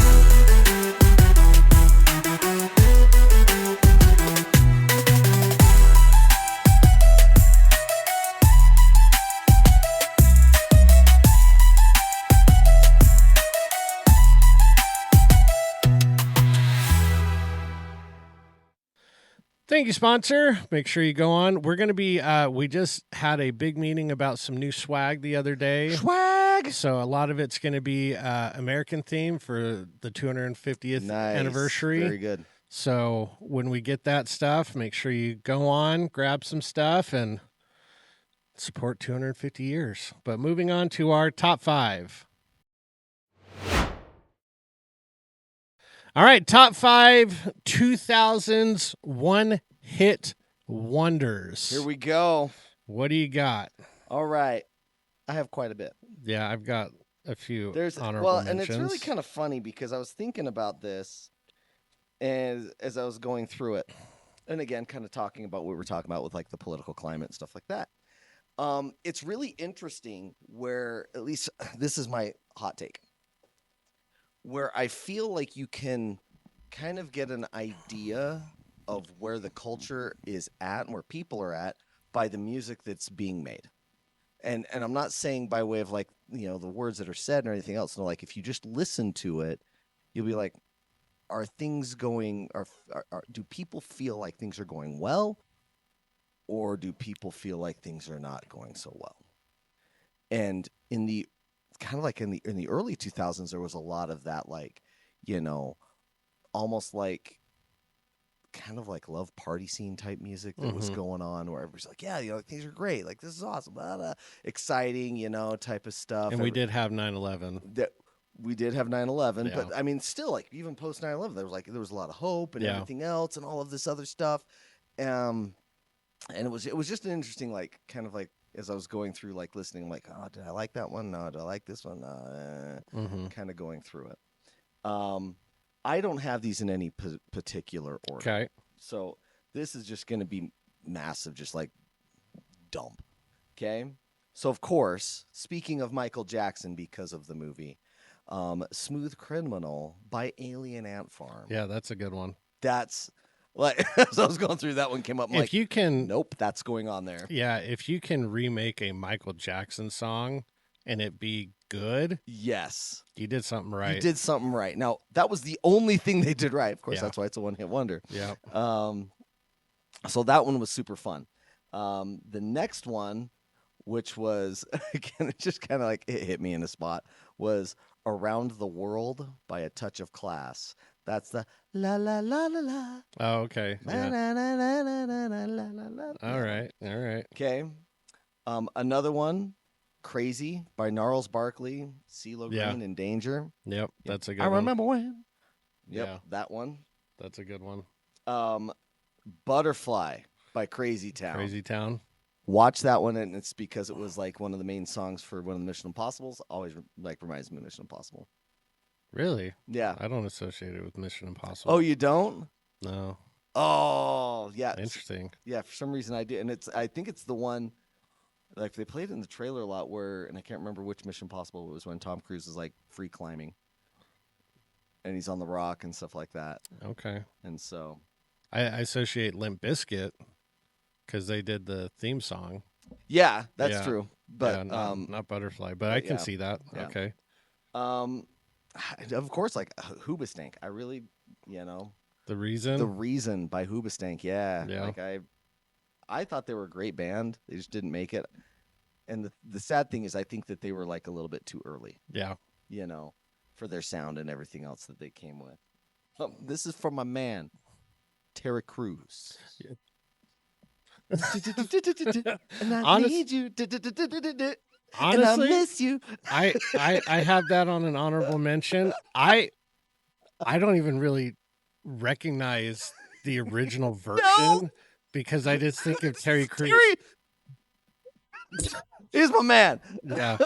Thank you, sponsor. Make sure you go on. We're going to be, we just had a big meeting about some new swag the other day. Swag. So a lot of it's going to be American theme for the 250th anniversary. Very good. So when we get that stuff, make sure you go on, grab some stuff, and support 250 years. But moving on to our top 5. All right, top 5 2000s one-hit wonders. Here we go. What do you got? All right. I have quite a bit. Yeah, I've got a few honorable mentions. And it's really kind of funny because I was thinking about this as I was going through it. And again, kind of talking about what we were talking about with like the political climate and stuff like that. It's really interesting where, at least this is my hot take, where I feel like you can kind of get an idea of where the culture is at and where people are at by the music that's being made. And I'm not saying by way of like, you know, the words that are said or anything else. No, like if you just listen to it, you'll be like, are things going, do people feel like things are going well? Or do people feel like things are not going so well? And in the kind of like in the early 2000s, there was a lot of that, like, you know, almost like kind of like love party scene type music that was going on, where everybody's like, yeah, you know, things are great, like this is awesome, blah, blah, exciting, you know, type of stuff. And we did have 9/11. That we did have 9/11, Yeah. but I mean, still, like even post 9/11, there was a lot of hope and everything else and all of this other stuff. And it was just an interesting, like, kind of like, as I was going through, like, listening, I'm like, oh, did I like that one? No, did I like this one? Kind of going through it. I don't have these in any particular order. Okay. So this is just going to be massive, just like dump. Okay. So, of course, speaking of Michael Jackson, because of the movie, Smooth Criminal by Alien Ant Farm. Yeah, that's a good one. That's like, as I was going through, that one came up. I'm like, you can, nope, that's going on there. Yeah, if you can remake a Michael Jackson song and it be good, yes, you did something right. You did something right. Now, that was the only thing they did right. Of course, Yeah. that's why it's a one-hit wonder. Yeah. So that one was super fun. The next one, which was, again, it just kind of like it hit me in a spot, was Around the World by A Touch of Class. That's the la la la la la. Oh, okay. Yeah. La, la, la, la, la, la, la, la, la. All right. All right. Okay. Another one, Crazy by Gnarls Barkley, CeeLo Yeah. Green, and Danger. Yep. That's a good I one. remember when. Yep, Yeah. that one. That's a good one. Butterfly by Crazy Town. Crazy Town. Watch that one, and it's because it was like one of the main songs for one of the Mission Impossibles. Always like reminds me of Mission Impossible. Really? Yeah. I don't associate it with Mission Impossible. Oh, you don't? No. Oh, yeah. Interesting. Yeah, for some reason I did, and I think it's the one. Like they played it in the trailer a lot, where, and I can't remember which Mission Impossible it was, when Tom Cruise is like free climbing, and he's on the rock and stuff like that. Okay. And so I associate Limp Bizkit because they did the theme song. yeah, that's Yeah. true. But yeah, not Butterfly, but I can yeah. see that. Yeah. Okay. of course, like Hoobastank. I really, you know, The Reason. The Reason by Hoobastank. Yeah. Yeah. Like I thought they were a great band. They just didn't make it. And the sad thing is, I think that they were like a little bit too early, Yeah. you know, for their sound and everything else that they came with. This is from my man, Terry Crews. And I Honest- need you. And I Honestly, miss you. I have that on an honorable mention. I don't even really recognize the original version because I just think of Terry Crews. He's my man. Yeah.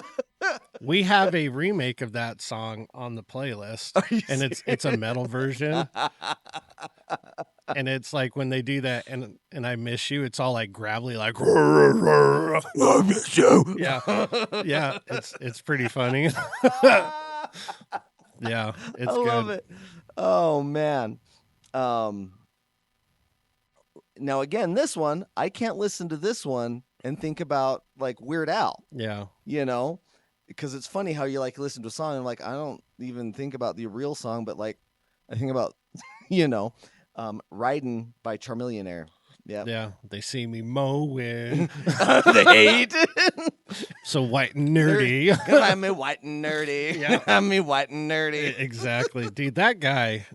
We have a remake of that song on the playlist, and it's a metal version. And it's like when they do that, and I miss you, it's all like gravelly, like I miss you. Yeah, yeah, it's pretty funny. Yeah, it's I good. love it. Oh man. Now again, this one, I can't listen to this one and think about like Weird Al, Yeah, you know, because it's funny how you like listen to a song and like I don't even think about the real song, but like I think about, you know, Riding by Charmillionaire. Yeah. Yeah, they see me mowing. They hate. So white and nerdy. I'm a white and nerdy. Yeah. I'm a white and nerdy. Exactly, dude. That guy.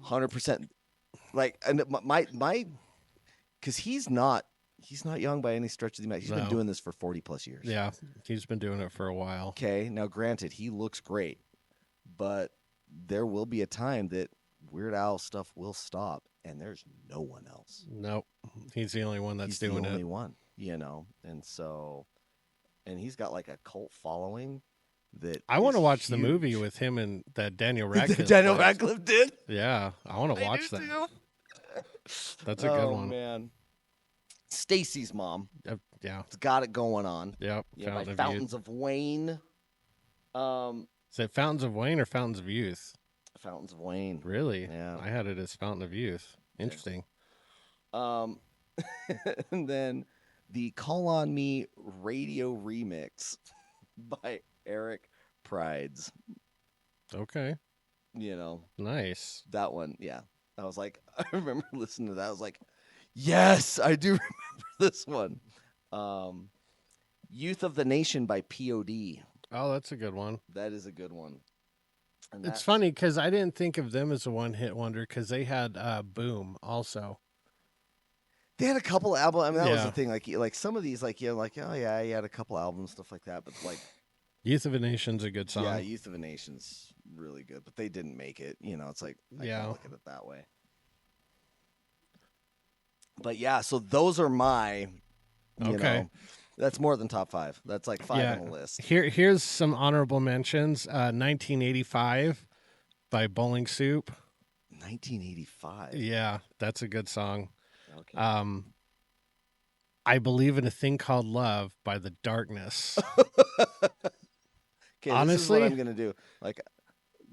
100%. Like, and my, because he's not young by any stretch of the imagination. He's been doing this for 40 plus years. Yeah, he's been doing it for a while. Okay, now granted, he looks great, but there will be a time that Weird Al stuff will stop, and there's no one else. Nope, he's the only one that's he's doing the only it. one, and so, and he's got like a cult following that I want to watch huge. the movie with him and that Daniel Radcliffe. Daniel plays. Radcliffe did. Yeah, I want to watch that. Too. That's a good one. Man, Stacy's mom. Yeah, It's got it going on. yep. Yeah, by Fountains of Wayne. Is it Fountains of Wayne or Fountains of Youth? Fountains of Wayne. Really? Yeah. I had it as Fountain of Youth. Interesting. And then the Call on Me radio remix by Eric Prides. Okay. Nice. That one, yeah. I was like, I remember listening to that. I was like, yes, I do remember this one. Youth of the Nation by POD. Oh, that's a good one. That is a good one. And It's funny because I didn't think of them as a one-hit wonder because they had Boom also. They had a couple albums. I mean, that was Yeah. the thing. Like some of these, like oh yeah, he had a couple albums, stuff like that. But like, Youth of a Nation's a good song. yeah, Youth of a Nation's really good, but they didn't make it. It's like I can't look at it that way. But yeah, so those are my. You know, that's more than top 5. That's like 5 on the list. Here's some honorable mentions. 1985 by Bowling Soup. 1985. Yeah, that's a good song. Okay. I Believe in a Thing Called Love by The Darkness. Okay, honestly, this is what I'm gonna do. Like,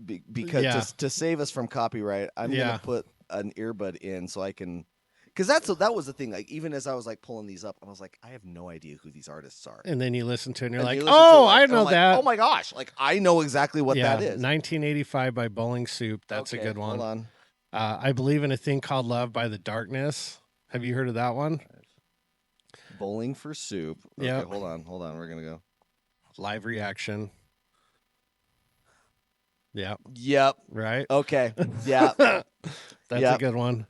because to save us from copyright, I'm gonna put an earbud in so I can. Because that was the thing. Like, even as I was like pulling these up, I was like, I have no idea who these artists are. And then you listen to it and you're like, you listen to it, I know that. Oh my gosh! Like, I know exactly what that is. 1985 by Bowling Soup. That's a good one. Hold on. I Believe in a Thing Called Love by The Darkness. Have you heard of that one? Bowling for Soup. Okay, Yeah. Hold on. We're gonna go. Live Reaction. Yeah. Yep. Right. Okay. Yeah. That's a good one.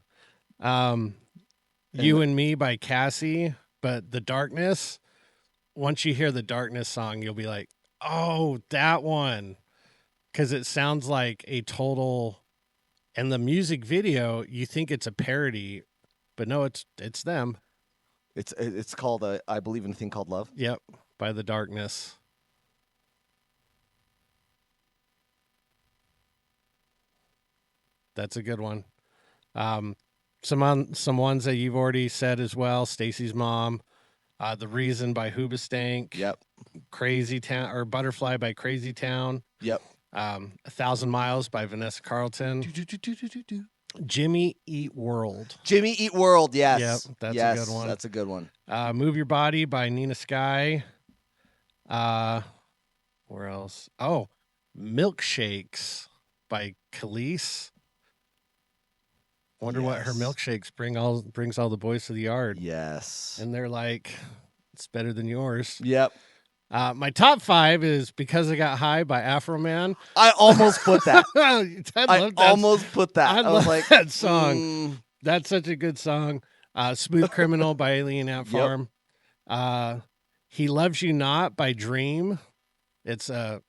You and Me by Cassie, but The Darkness. Once you hear the Darkness song, you'll be like, oh, that one. Because it sounds like a total, and the music video, you think it's a parody, but no, it's them. It's called I Believe in a Thing Called Love. Yep, by The Darkness. That's a good one. Some ones that you've already said as well. Stacy's Mom, The Reason by Hoobastank. Yep. Crazy Town or Butterfly by Crazy Town. Yep. 1,000 Miles by Vanessa Carlton. Jimmy Eat World. Jimmy Eat World. Yes. Yep, that's a good one. That's a good one. Move Your Body by Nina Sky. Where else? Oh, Milkshakes by Khalees. Wonder what her milkshakes brings all the boys to the yard. Yes. And they're like, it's better than yours. Yep. My top 5 is Because I Got High by Afro Man. I almost put that. I almost put that. I was love like, that song. That's such a good song. Smooth Criminal by Alien Ant Farm. He Loves You Not by Dream. It's a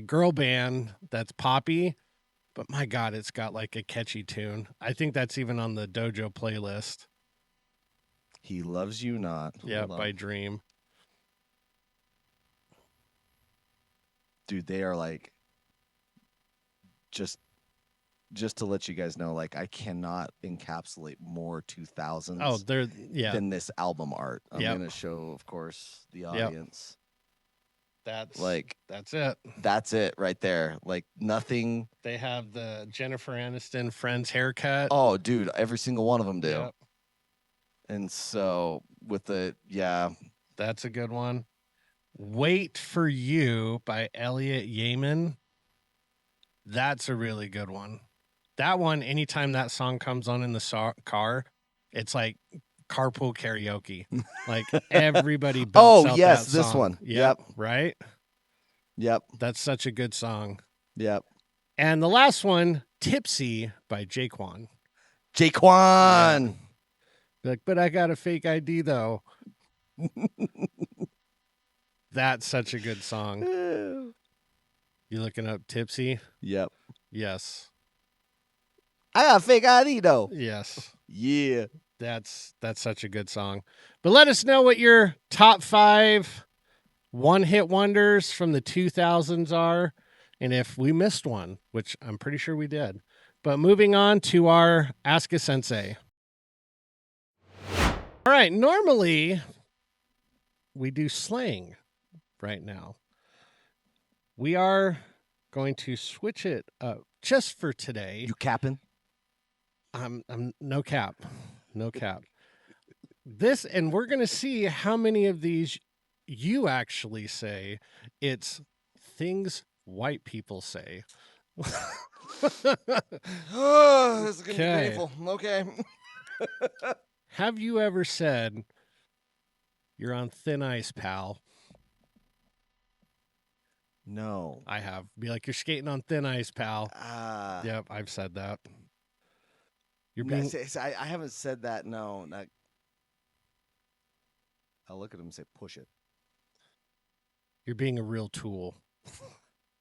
girl band that's poppy, but my God, it's got like a catchy tune. I think that's even on the Dojo playlist. He Loves You Not. Yeah, by Dream. Dude, they are like, just to let you guys know, like, I cannot encapsulate more 2000s than this album art. I'm going to show, of course, the audience. That's it. That's it right there. Like, nothing. They have the Jennifer Aniston Friends haircut. Oh, dude, every single one of them do. Yep. And so with that's a good one. Wait for You by Elliot Yamin. That's a really good one. That one, anytime that song comes on in the car, It's like carpool karaoke. Like everybody belts out yes, that this song. one. Yep. Right? Yep. That's such a good song. Yep. And the last one, Tipsy by Jaquan. Jaquan. Like, but I got a fake ID though. That's such a good song. You looking up Tipsy? Yep. Yes. I got a fake ID though. Yes. Yeah. That's such a good song. But let us know what your top 5 one-hit wonders from the 2000s are, and if we missed one, which I'm pretty sure we did. But moving on to our Ask a Sensei. All right, normally we do slang right now. We are going to switch it up just for today. You capping? I'm no cap. No cap. This, and we're going to see how many of these you actually say. It's things white people say. Oh, this is going to be Okay. painful. Okay. Have you ever said, "You're on thin ice, pal"? No. I have. Be like, "You're skating on thin ice, pal." Ah. Yep, I've said that. You're No, being see, I haven't said that. No. I'll look at him and say, push it. you're being a real tool.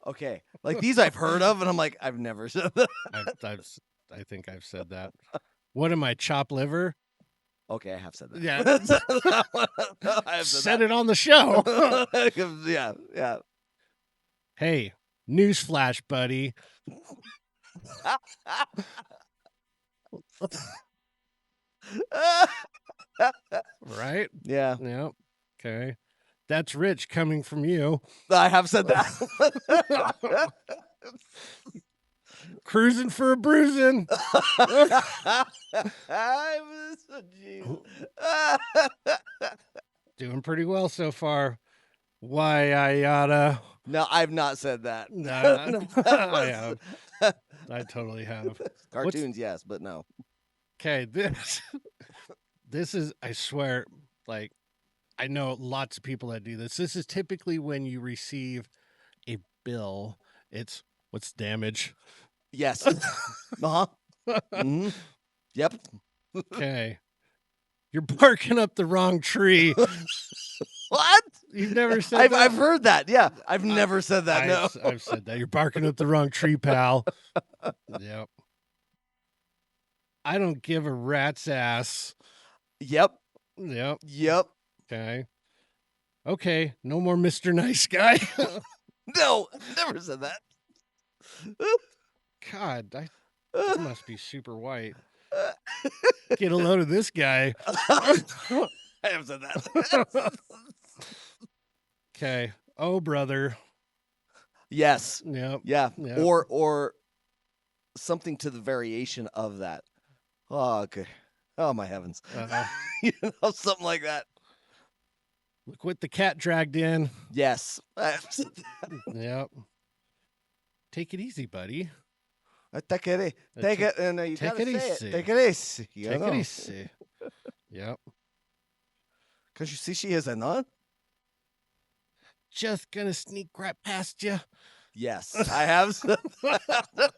Okay. Like these I've heard of, and I'm like, I've never said that. I think I've said that. What am I, chop liver? Okay, I have said that. Yeah. I have Said it on the show. Yeah, yeah. Hey, newsflash, buddy. Right? Yeah, Yep. Okay. That's rich coming from you. I have said that. Cruising for a bruising. Doing pretty well so far. Why I oughta. No, I've not said that. Nah, I have. I totally have. Cartoons, yes, but no. Okay, this is, I swear, like, I know lots of people that do this. This is typically when you receive a bill. It's, what's damage? Yes. Uh-huh. Mhm. Yep. Okay. You're barking up the wrong tree. What? You've never said that? I've heard that. Yeah, I've never said that. No. I've said that. You're barking up the wrong tree, pal. Yep. I don't give a rat's ass. Yep. Yep. Yep. Okay. Okay. No more Mr. Nice Guy. No, never said that. God, I must be super white. Get a load of this guy. I have said that. Okay. Oh, brother. Yes. Yep. Yeah. Yep. Or something to the variation of that. Oh, okay. Oh my heavens. You know, something like that. Look what the cat dragged in. Yes. I have said that. Yep. Take it easy, buddy. Take it. Take it. And you take gotta it say easy. it. Take it easy. Take it easy. Yep. Because you see, she is a nun. Just gonna sneak right past you. Yes, I have said that.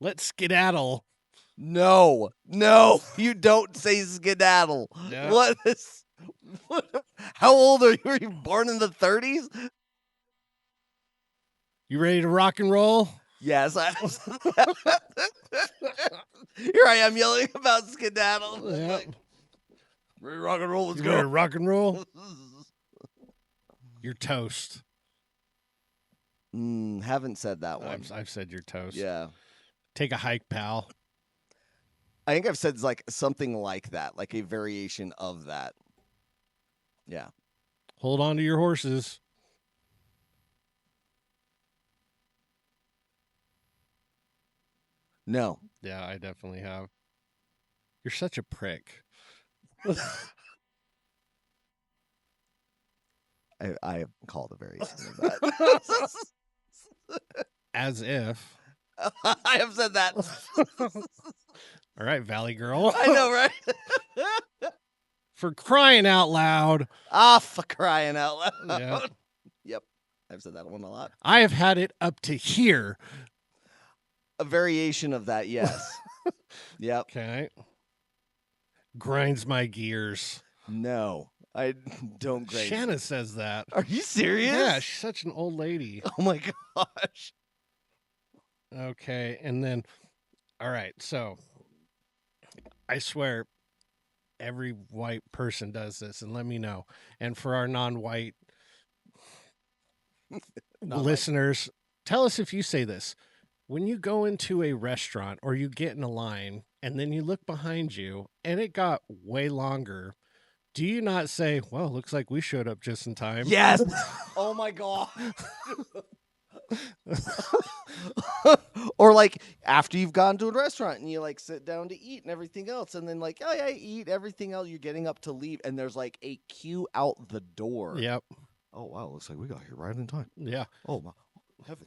Let's skedaddle. No, you don't say skedaddle. Yeah. What is? How old are you? Were you born in the 30s? You ready to rock and roll? Yes, I. Here I am yelling about skedaddle. Yep. Like, ready to rock and roll? Let's You ready to go. rock and roll? You're toast. Haven't said that one. I've said you're toast. Yeah, Take a hike, pal. I think I've said like something like that, like a variation of that. Yeah. Hold on to your horses. No. Yeah, I definitely have. You're such a prick. I have called a variation of that. As if. I have said that. All right, Valley Girl. I know, right? For crying out loud. For crying out loud. Yeah. Yep. I've said that one a lot. I have had it up to here. A variation of that, yes. Yep. Okay. Grinds my gears. No, I don't grade. Shanna says that. Are you serious? Yeah, she's such an old lady. Oh my gosh. Okay, and then, all right, so I swear every white person does this, and let me know. And for our non-white listeners, tell us if you say this. When you go into a restaurant or you get in a line and then you look behind you and it got way longer, do you not say, well, looks like we showed up just in time? Yes. Oh my god. Or like after you've gone to a restaurant and you like sit down to eat and everything else, and then like, oh yeah, eat everything else, you're getting up to leave and there's like a queue out the door. Yep. Oh wow, looks like we got here right in time. Yeah. Oh my heaven.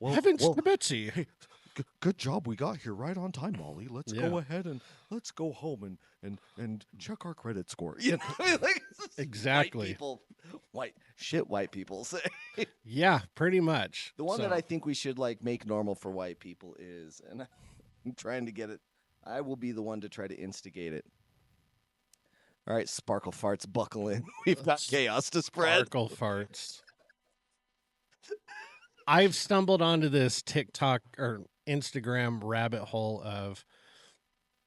Heavens to Betsy. Hey, good job. We got here right on time, Molly. Let's go ahead and let's go home and check our credit score. You know, I mean, like, exactly. White people say. Yeah, pretty much. The one that I think we should like make normal for white people is, and I'm trying to get it. I will be the one to try to instigate it. All right, sparkle farts, buckle in. We've got chaos to spread. Sparkle farts. I've stumbled onto this TikTok or Instagram rabbit hole of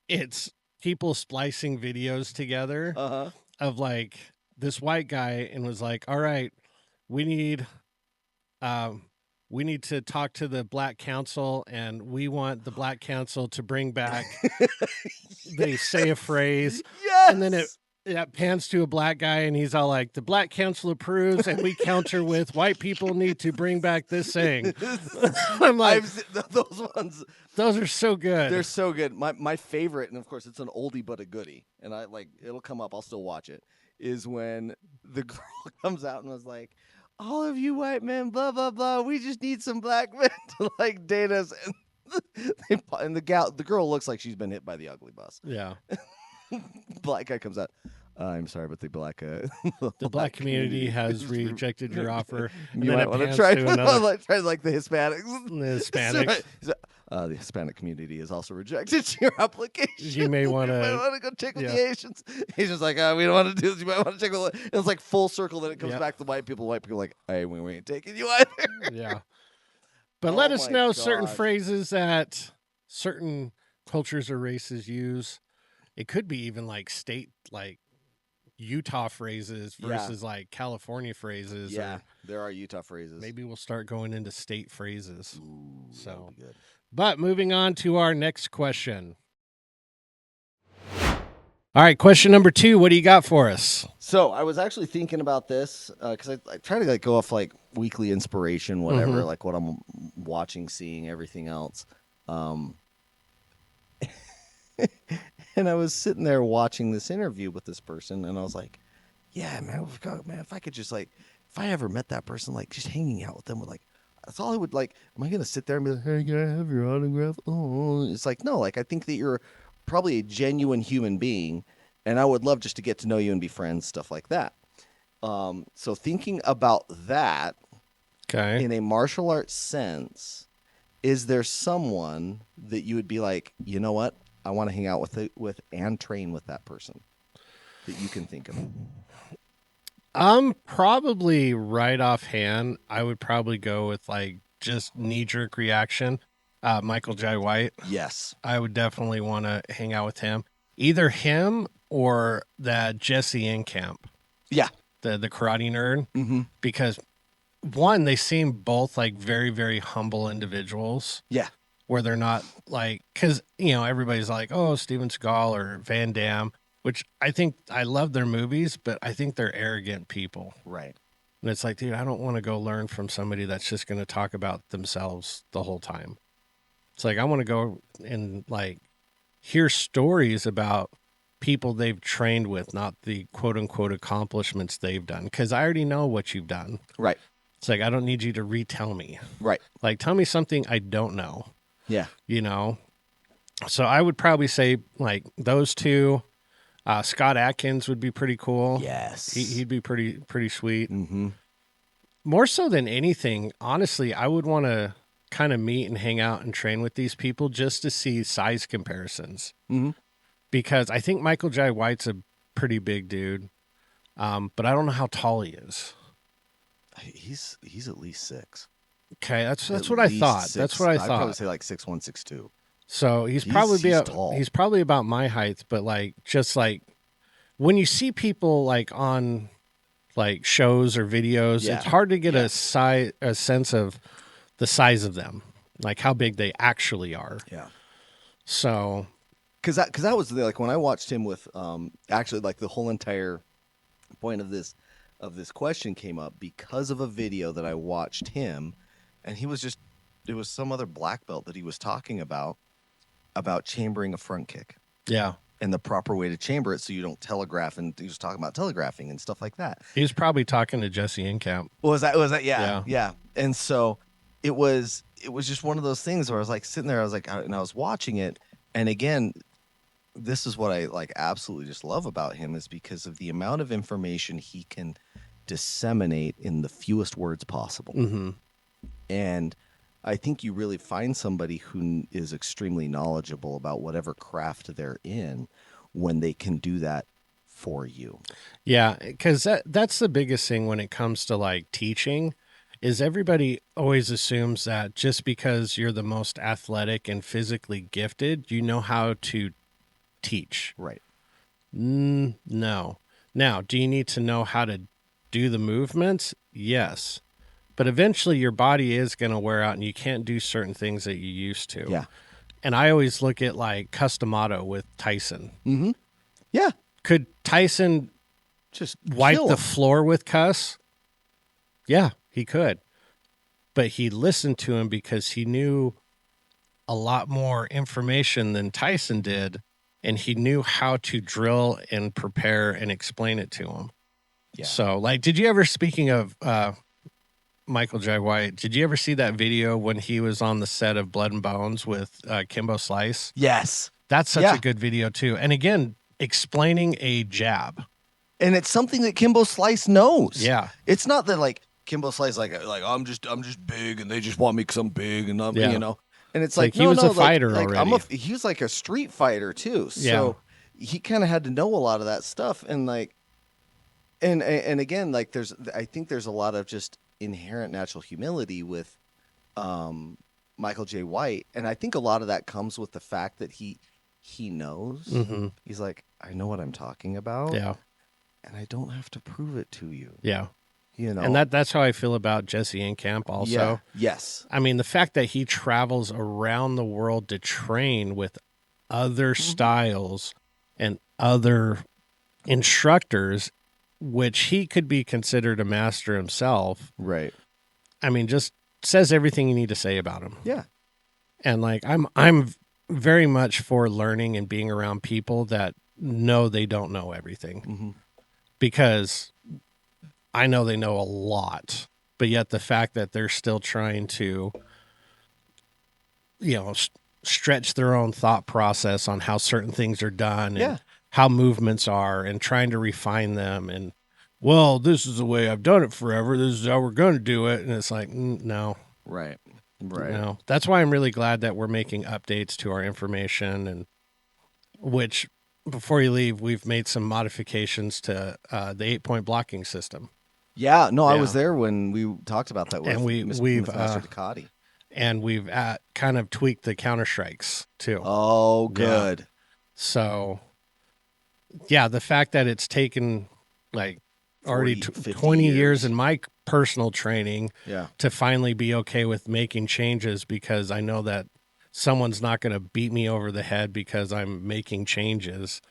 it's people splicing videos together of like this white guy and was like, all right, we need to talk to the Black Council and we want the Black Council to bring back, they say a phrase. Yes. And then it pans to a black guy and he's all like, the Black Council approves, and we counter with white people need to bring back this saying. I'm like, those ones. Those are so good. They're so good. My favorite, and of course it's an oldie but a goodie, and I like it'll come up, I'll still watch it, is when the girl comes out and was like, all of you white men, blah, blah, blah, we just need some black men to like date us. And the girl looks like she's been hit by the ugly bus. Yeah. Black guy comes out. I'm sorry, but the black community has rejected your offer. And you might want to try like the Hispanics. The Hispanics. The Hispanic community has also rejected your application. You may want to go check with the Asians. He's just like, we don't want to do this. You might want to check with. And it's like full circle. Then it comes back to white people. White people are like, hey, we ain't taking you either. Yeah. But let us know certain phrases that certain cultures or races use. It could be even like state, like Utah phrases versus like California phrases. Yeah, there are Utah phrases. Maybe we'll start going into state phrases. Ooh, so, good. But moving on to our next question. All right, question number 2. What do you got for us? So I was actually thinking about this because I try to like go off like weekly inspiration, whatever, like what I'm watching, seeing, everything else. And I was sitting there watching this interview with this person, and I was like, yeah, man, if I could just like, if I ever met that person, like just hanging out with them, with like, that's all I would like. Am I going to sit there and be like, hey, can I have your autograph? Oh, it's like, no, like I think that you're probably a genuine human being, and I would love just to get to know you and be friends, stuff like that. So thinking about that in a martial arts sense, is there someone that you would be like, you know what? I want to hang out with and train with that person that you can think of. Probably right offhand, I would probably go with like just knee-jerk reaction. Michael Jai White. Yes. I would definitely want to hang out with him. Either him or that Jesse Incamp. Yeah. The karate nerd. Mm-hmm. Because one, they seem both like very, very humble individuals. Yeah. Where they're not like, because, you know, everybody's like, oh, Steven Seagal or Van Damme, which I think I love their movies, but I think they're arrogant people. Right. And it's like, dude, I don't want to go learn from somebody that's just going to talk about themselves the whole time. It's like, I want to go and like hear stories about people they've trained with, not the quote unquote accomplishments they've done. Because I already know what you've done. Right. It's like, I don't need you to retell me. Right. Like, tell me something I don't know. Yeah. You know? So I would probably say like those two. Scott Atkins would be pretty cool. Yes. He'd be pretty sweet. Mm-hmm. More so than anything, honestly, I would want to kind of meet and hang out and train with these people just to see size comparisons. Mm-hmm. Because I think Michael J. White's a pretty big dude, but I don't know how tall he is. He's at least 6. Okay, that's At what I least thought. 6. That's what I I'd thought. probably say like 6'1", 6'2". So he's probably about my height, but like just like when you see people like on like shows or videos, Yeah. it's hard to get Yeah. a sense of the size of them, like how big they actually are. Yeah. So, because that was like when I watched him with actually like the whole entire point of this question came up because of a video that I watched him, and it was some other black belt that he was talking about chambering a front kick yeah, and the proper way to chamber it so you don't telegraph, and he was talking about telegraphing and stuff like that. he was probably talking to Jesse Incamp. Was that yeah. And so it was just one of those things where I was like sitting there, I was like, and I was watching it, and again, this is what I like absolutely just love about him is because of the amount of information he can disseminate in the fewest words possible. Mm-hmm. And I think you really find somebody who is extremely knowledgeable about whatever craft they're in when they can do that for you. Yeah, because that's the biggest thing when it comes to like teaching is everybody always assumes that just because you're the most athletic and physically gifted, you know how to teach. Right. No. Now, do you need to know how to do the movements? Yes. But eventually your body is going to wear out and you can't do certain things that you used to. Yeah. And I always look at like Customato with Tyson. Mm-hmm. Yeah. Could Tyson Just wipe kill the him. floor with Cuss? Yeah, he could. But he listened to him because he knew a lot more information than Tyson did. And he knew how to drill and prepare and explain it to him. Yeah. So, like, did you ever, speaking of Michael J. White, did you ever see that video when he was on the set of Blood and Bones with Kimbo Slice? Yes. That's such Yeah. a good video, too. And again, explaining a jab. And it's something that Kimbo Slice knows. Yeah. It's not that like Kimbo Slice like I'm just big and they just want me because I'm big and I'm Yeah. you know. And it's Like, like he was a fighter like, already. he was like a street fighter too. So Yeah. he kind of had to know a lot of that stuff, and like and again, like I think there's a lot of just inherent natural humility with Michael J. White, and I think a lot of that comes with the fact that he knows. Mm-hmm. He's like, I know what I'm talking about. Yeah. And I don't have to prove it to you. Yeah. You know. And that's how I feel about Jesse Incamp also. Yeah. Yes. I mean, the fact that he travels around the world to train with other styles and other instructors, which he could be considered a master himself. Right. I mean, just says everything you need to say about him. Yeah. And like, I'm very much for learning and being around people that know they don't know everything, Mm-hmm. because I know they know a lot, but yet the fact that they're still trying to, you know, stretch their own thought process on how certain things are done Yeah. and how movements are and trying to refine them. And, well, this is the way I've done it forever. This is how we're going to do it. And it's like, no, Right. Right. no. That's why I'm really glad that we're making updates to our information, and which, before you leave, we've made some modifications to the 8-point blocking system. Yeah. No, I Yeah. was there when we talked about that with And we've Master Ducati. And we've kind of tweaked the counter strikes too. Oh, good. So, yeah, the fact that it's taken like already 40, 50 20 years years in my personal training Yeah. to finally be okay with making changes, because I know that someone's not going to beat me over the head because I'm making changes.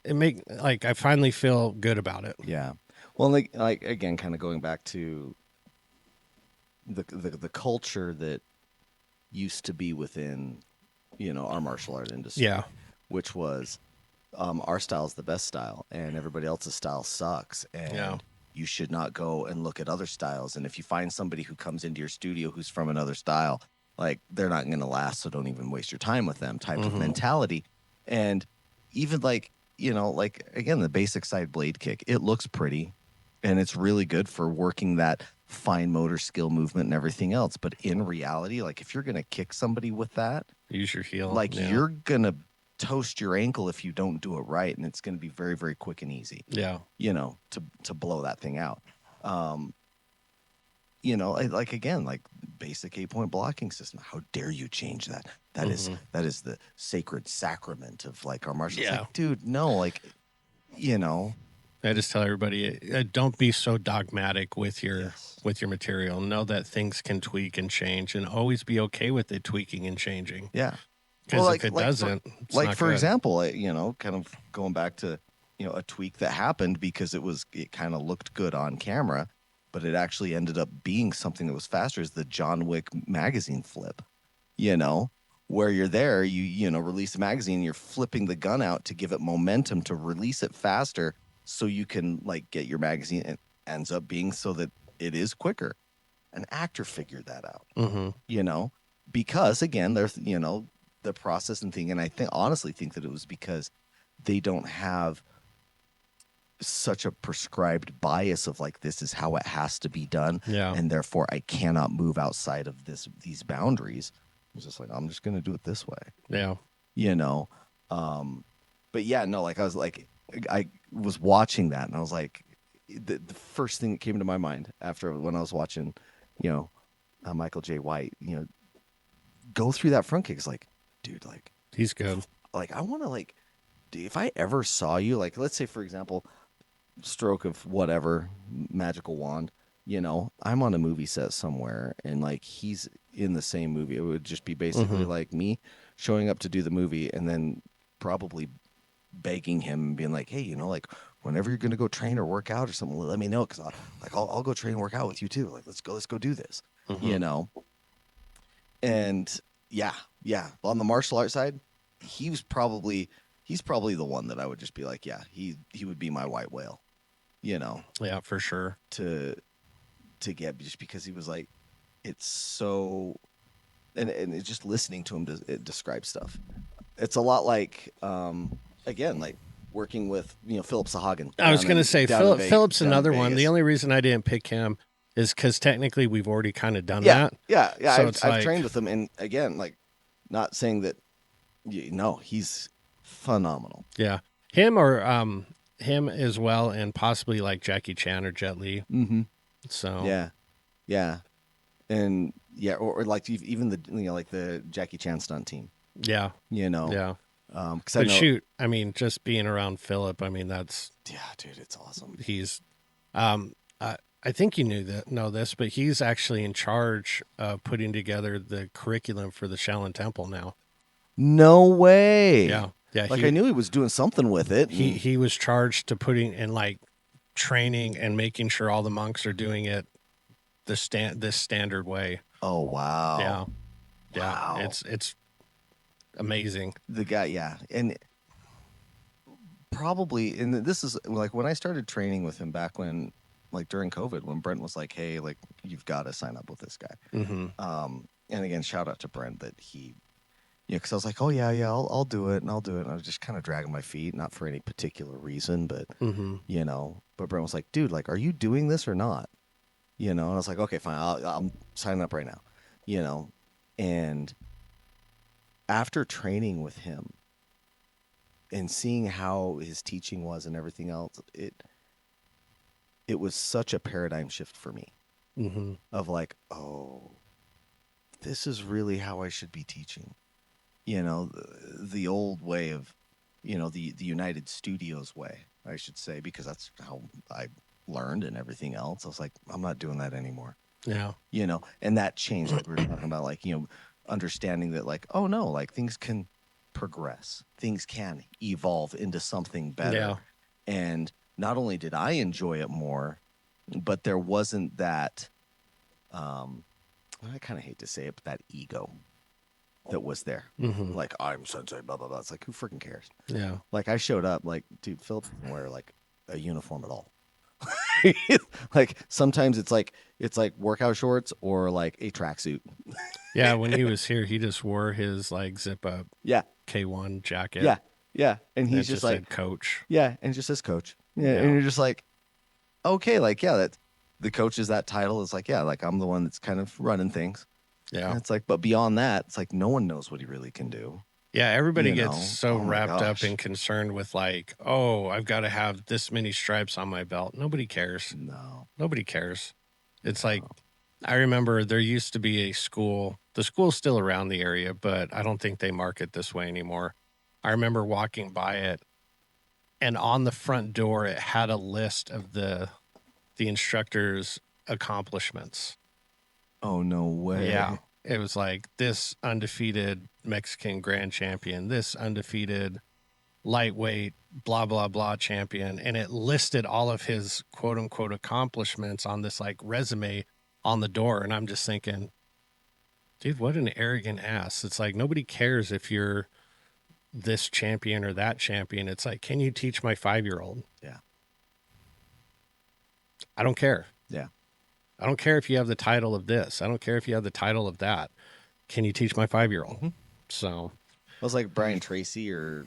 I finally feel good about it. Yeah. Well, like again, kind of going back to the culture that used to be within, you know, our martial art industry. Yeah. Which was our style is the best style and everybody else's style sucks. And Yeah. you should not go and look at other styles. And if you find somebody who comes into your studio who's from another style, like they're not going to last, so don't even waste your time with them type of Mhm. mentality. And even like, like again, the basic side blade kick, it looks pretty and it's really good for working that fine motor skill movement and everything else. But in reality, like if you're going to kick somebody with that, Use your heel. like yeah. you're going to toast your ankle if you don't do it right. And it's going to be very, very quick and easy, Yeah. to blow that thing out. Like again, like basic 8-point blocking system. How dare you change that? That is the sacred sacrament of like our martial. Yeah. Like, dude, no, like, I just tell everybody, don't be so dogmatic with your Yes. with your material. Know that things can tweak and change, and always be okay with it tweaking and changing. Yeah. Because Well, if it doesn't, it's like not for good. example, kind of going back to a tweak that happened because it kind of looked good on camera, but it actually ended up being something that was faster. Is the John Wick magazine flip, where you're there, you release the magazine, you're flipping the gun out to give it momentum to release it faster, so you can like get your magazine. It ends up being so that it is quicker. An actor figured that out, because again, there's the process and thing, and I honestly think that it was because they don't have such a prescribed bias of like this is how it has to be done, Yeah. and therefore I cannot move outside of these boundaries. It's just like I'm just gonna do it this way, Yeah. But yeah, no, like I was watching that and I was like, the first thing that came to my mind after when I was watching, Michael J. White, go through that front kick is like, dude, like He's good. like I want to like, if I ever saw you, like let's say for example, stroke of whatever magical wand, I'm on a movie set somewhere and like he's in the same movie. It would just be basically like me showing up to do the movie and then probably begging him and being like, hey, like whenever you're gonna go train or work out or something, let me know because I'll go train and work out with you too. Like let's go do this, And yeah. On the martial arts side, he's probably the one that I would just be like, yeah, he would be my white whale, Yeah, for sure. to get, just because he was like, it's so, and it's just listening to him it describes stuff. It's a lot like, again, like working with Philip Sahagan. I was going to say Philip's another one. The Vegas. only reason I didn't pick him is because technically we've already kind of done Yeah, that. yeah. So I've trained with him, and again, like, not saying that, he's phenomenal. Yeah, him or him as well, and possibly like Jackie Chan or Jet Li. Mm-hmm. So yeah, and yeah, or like even the like the Jackie Chan stunt team. Yeah, Yeah. But shoot, I mean, just being around Philip, I mean, that's dude, it's awesome. he's, I think you know this, but he's actually in charge of putting together the curriculum for the Shaolin Temple now. No way. Yeah. Like I knew he was doing something with it. He was charged to putting in like training and making sure all the monks are doing it this standard way. Oh wow. Yeah. Wow. It's amazing. The guy, yeah, and probably, and this is like when I started training with him back when, like during COVID, when Brent was like, "Hey, like you've got to sign up with this guy." Mm-hmm. And again, shout out to Brent that he, because I was like, "Oh yeah, I'll do it," and I'll do it. And I was just kind of dragging my feet, not for any particular reason, but But Brent was like, "Dude, like, are you doing this or not?" And I was like, "Okay, fine, I'm signing up right now," and after training with him and seeing how his teaching was and everything else, it was such a paradigm shift for me of like, oh, this is really how I should be teaching. The old way of, the United Studios way, I should say, because that's how I learned and everything else. I was like, I'm not doing that anymore. Yeah. And that changed, like we were talking about, like, understanding that, like, oh no, like things can progress, things can evolve into something better. Yeah. And not only did I enjoy it more, but there wasn't that, I kind of hate to say it, but that ego that was there. Like, I'm Sensei, blah, blah, blah. It's like, who freaking cares? Yeah. Like, I showed up, like, dude, Philip didn't wear like a uniform at all. Like sometimes it's like workout shorts or like a tracksuit. Yeah, when he was here, he just wore his like zip up Yeah, K1 jacket. yeah, yeah, and And it he's just like, said coach. yeah, and it just says coach. Yeah, Yeah. and you're just like, okay, like yeah, that the coach is that title. It's like, yeah, like I'm the one that's kind of running things. Yeah. And it's like, but beyond that, it's like no one knows what he really can do. Yeah, everybody You gets know? so Oh my wrapped up gosh. and concerned with like, oh, I've got to have this many stripes on my belt. Nobody cares. No. Nobody cares. It's like, I remember there used to be a school. The school's still around the area, but I don't think they market this way anymore. I remember walking by it, and on the front door, it had a list of the instructor's accomplishments. Oh no way. Yeah. It was like this undefeated Mexican grand champion, this undefeated lightweight, blah, blah, blah champion. And it listed all of his quote unquote accomplishments on this like resume on the door. And I'm just thinking, dude, what an arrogant ass. It's like nobody cares if you're this champion or that champion. It's like, can you teach my 5-year-old? Yeah. I don't care. Yeah. I don't care if you have the title of this. I don't care if you have the title of that. Can you teach my 5-year-old? Mhm. So It was like Brian Tracy or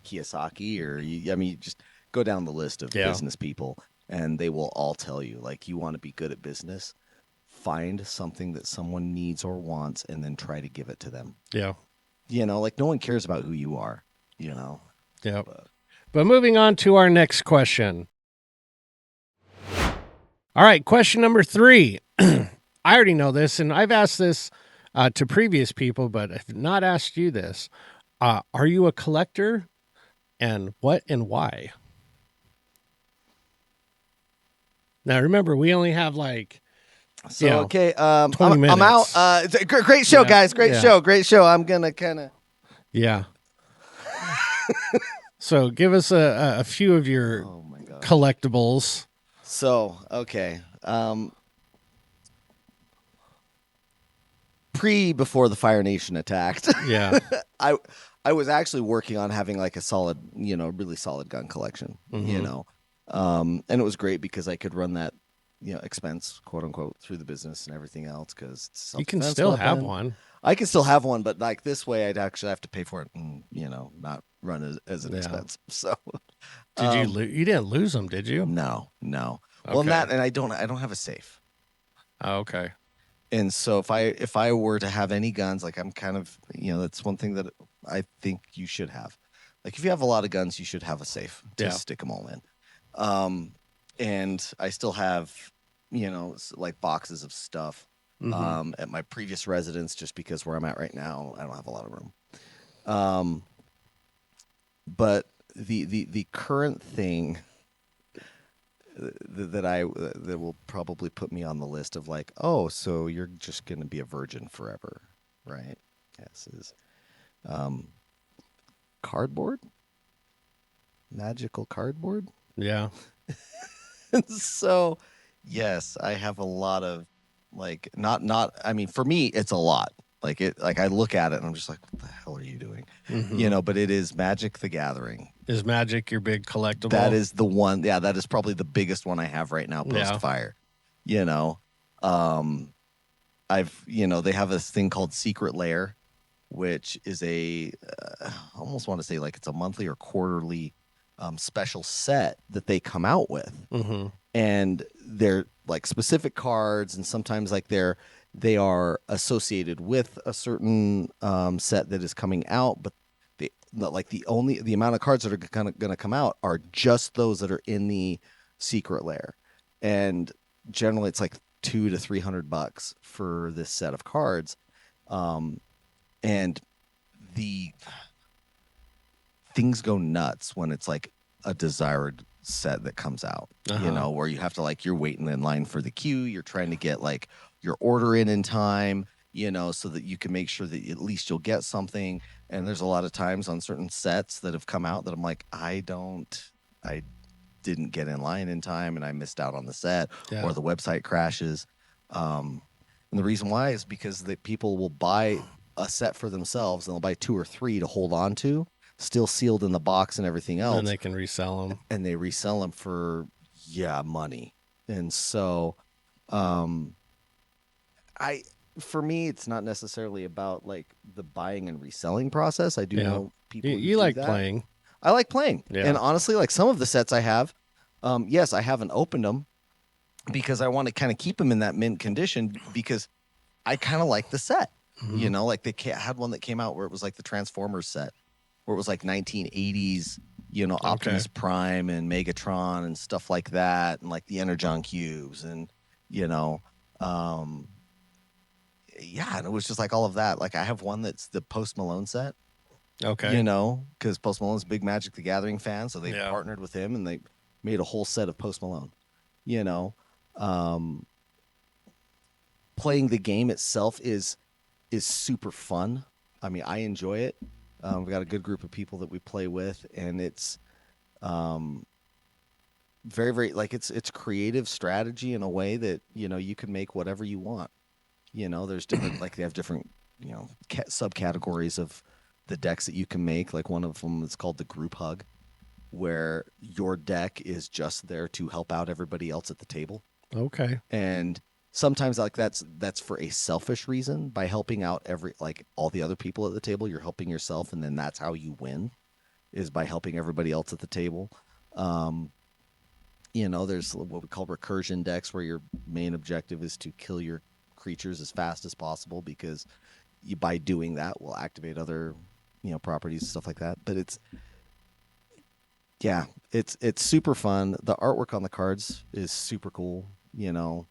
Kiyosaki or you just go down the list of Yeah. business people and they will all tell you like you want to be good at business, find something that someone needs or wants and then try to give it to them. yeah. Like no one cares about who you are, Yep. But- But moving on to our next question. All right, question number 3. I already know this, and I've asked this to previous people, but I've not asked you this. Are you a collector, and what and why? Now, remember, we only have like, So, you know, okay, 20 I'm out. minutes. It's a great show, Yeah, guys. Great yeah. show. I'm going to kind of. yeah. So give us a few of your Oh, my God. collectibles. So, okay. Before the Fire Nation attacked, Yeah. I was actually working on having like a solid, really solid gun collection, Mhm. and it was great because I could run that, expense, quote unquote, through the business and everything else because You can still have one. I can still have one, but like this way, I'd actually have to pay for it and not run as an Yeah. expense. So, Did you you didn't lose them, did you? no. Well, Okay. and I don't have a safe. Oh, okay. And so if I were to have any guns, like I'm kind of, that's one thing that I think you should have. Like if you have a lot of guns, you should have a safe to Yeah. stick them all in. And I still have, like boxes of stuff Mhm. at my previous residence, just because where I'm at right now, I don't have a lot of room. But the current thing that will probably put me on the list of like, oh, so you're just going to be a virgin forever, right? Yes, is cardboard, magical cardboard. Yeah. So, yes, I have a lot of like not. I mean, for me, it's a lot. Like I look at it and I'm just like, what the hell are you doing? Mhm. But it is Magic the Gathering. Is Magic your big collectible? That is the one. Yeah, that is probably the biggest one I have right now Yeah. post fire. They have this thing called Secret Lair, which is I almost want to say like it's a monthly or quarterly special set that they come out with. Mhm. And they're like specific cards, and sometimes like they are associated with a certain set that is coming out, but the amount of cards that are going to come out are just those that are in the Secret Lair, and generally it's like $200 to $300 for this set of cards, and the things go nuts when it's like a desired set that comes out, Uh-huh. where you have to like, you're waiting in line for the queue, you're trying to get like your order in time, so that you can make sure that at least you'll get something. And there's a lot of times on certain sets that have come out that I'm like, I didn't get in line in time and I missed out on the set, Yeah. or the website crashes. And the reason why is because people will buy a set for themselves and they'll buy 2 or 3 to hold on to, still sealed in the box and everything else. And they can resell them. And they resell them for yeah, money. And so, for me, it's not necessarily about like the buying and reselling process. I do Yeah. know people who You do like that. playing. I like playing. Yeah. And honestly, like some of the sets I have, yes, I haven't opened them because I want to kind of keep them in that mint condition because I kind of like the set. Mm-hmm. You know, like they had one that came out where it was like the Transformers set, where it was like 1980s, you know, Optimus Prime and Megatron and stuff like that, and like the Energon cubes, and you know, yeah, and it was just like all of that. Like I have one that's the Post Malone set. Okay. You know, because Post Malone's a big Magic the Gathering fan, so they partnered with him and they made a whole set of Post Malone. You know, playing the game itself is super fun. I mean, I enjoy it. We've got a good group of people that we play with, and it's very, very like it's creative strategy in a way that you know you can make whatever you want. You know, there's different like they have different you know subcategories of the decks that you can make. Like one of them is called the Group Hug, where your deck is just there to help out everybody else at the table. Okay. And sometimes like that's for a selfish reason. By helping out all the other people at the table, you're helping yourself, and then that's how you win, is by helping everybody else at the table. You know, there's what we call recursion decks, where your main objective is to kill your creatures as fast as possible, because by doing that will activate other you know properties and stuff like that. But it's super fun. The artwork on the cards is super cool, you know.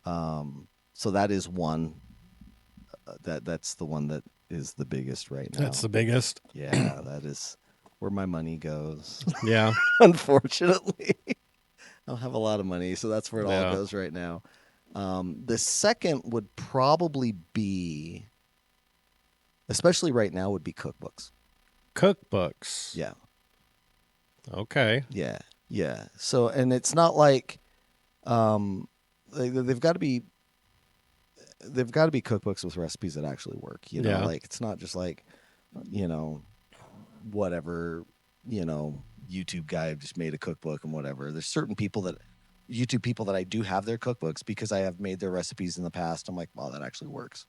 So that is one that's the one that is the biggest right now. That's the biggest. Yeah, that is where my money goes. Yeah. Unfortunately, I don't have a lot of money, so that's where it all goes right now. The second would probably be, especially right now, would be cookbooks. Cookbooks. Yeah. Okay. Yeah. Yeah. So, and it's not like, they've got to be cookbooks with recipes that actually work. You know, like it's not just like, you know, whatever, you know, YouTube guy just made a cookbook and whatever. There's certain YouTube people that I do have their cookbooks because I have made their recipes in the past. I'm like, wow, that actually works.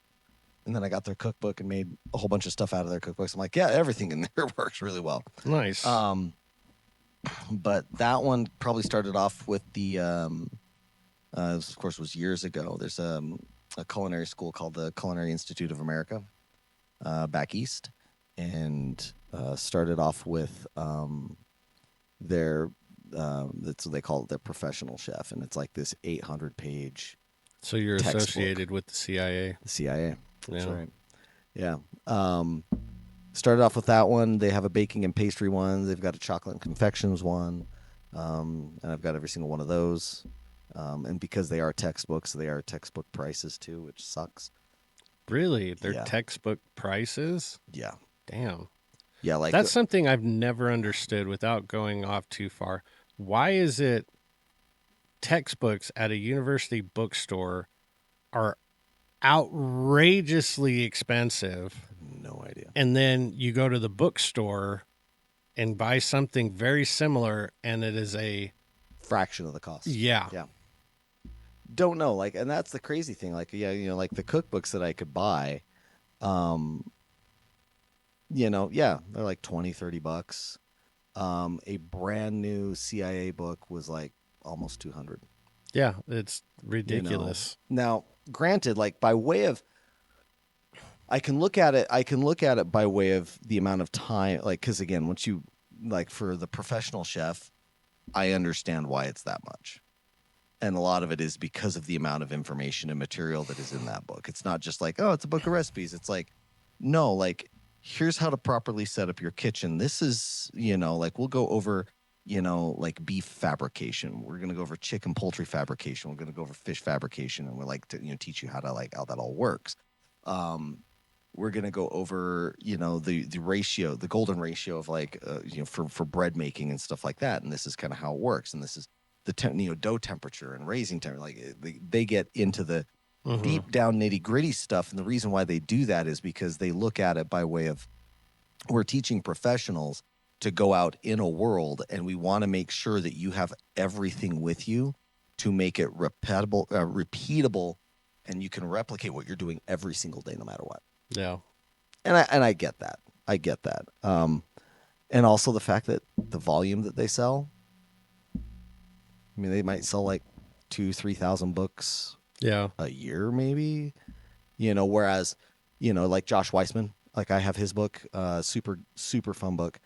And then I got their cookbook and made a whole bunch of stuff out of their cookbooks. I'm like, yeah, everything in there works really well. Nice. But that one probably started off with the, of course, was years ago. There's a culinary school called the Culinary Institute of America back east, and started off with their that's what they call it, their professional chef, and it's like this 800-page. So you're textbook. Associated with the CIA. The CIA. That's Yeah. right. Yeah. Started off with that one. They have a baking and pastry one. They've got a chocolate and confections one. And I've got every single one of those. And because they are textbooks, they are textbook prices too, which sucks. Really? They're textbook prices? Yeah. Damn. Yeah, like that's something I've never understood without going off too far. Why is it textbooks at a university bookstore are outrageously expensive? No idea. And then you go to the bookstore and buy something very similar, and it is a fraction of the cost. Yeah. Yeah. Don't know. Like, and that's the crazy thing. Like, yeah, you know, like the cookbooks that I could buy, you know, yeah, they're like $20-$30. A brand new CIA book was like almost $200. Yeah, it's ridiculous. You know? Now, granted, like by way of, I can look at it by way of the amount of time, like, because again, once you, like for the professional chef, I understand why it's that much. And a lot of it is because of the amount of information and material that is in that book. It's not just like, oh, it's a book of recipes. It's like, no, like, here's how to properly set up your kitchen. This is, you know, like we'll go over, you know, like beef fabrication. We're going to go over chicken, poultry fabrication. We're going to go over fish fabrication. And we're like to, you know, teach you how to like, how that all works. We're going to go over, you know, the ratio, the golden ratio of like, you know, for bread making and stuff like that. And this is kind of how it works. And this is the, you know, dough temperature and raising temperature. Like they get into the deep down nitty gritty stuff. And the reason why they do that is because they look at it by way of, we're teaching professionals to go out in a world, and we want to make sure that you have everything with you to make it repeatable, and you can replicate what you're doing every single day, no matter what. Yeah. And I get that. I get that. And also the fact that the volume that they sell, I mean, they might sell like 2,000-3,000 books a year, maybe, whereas, like Josh Weissman, like I have his book, super, super fun book,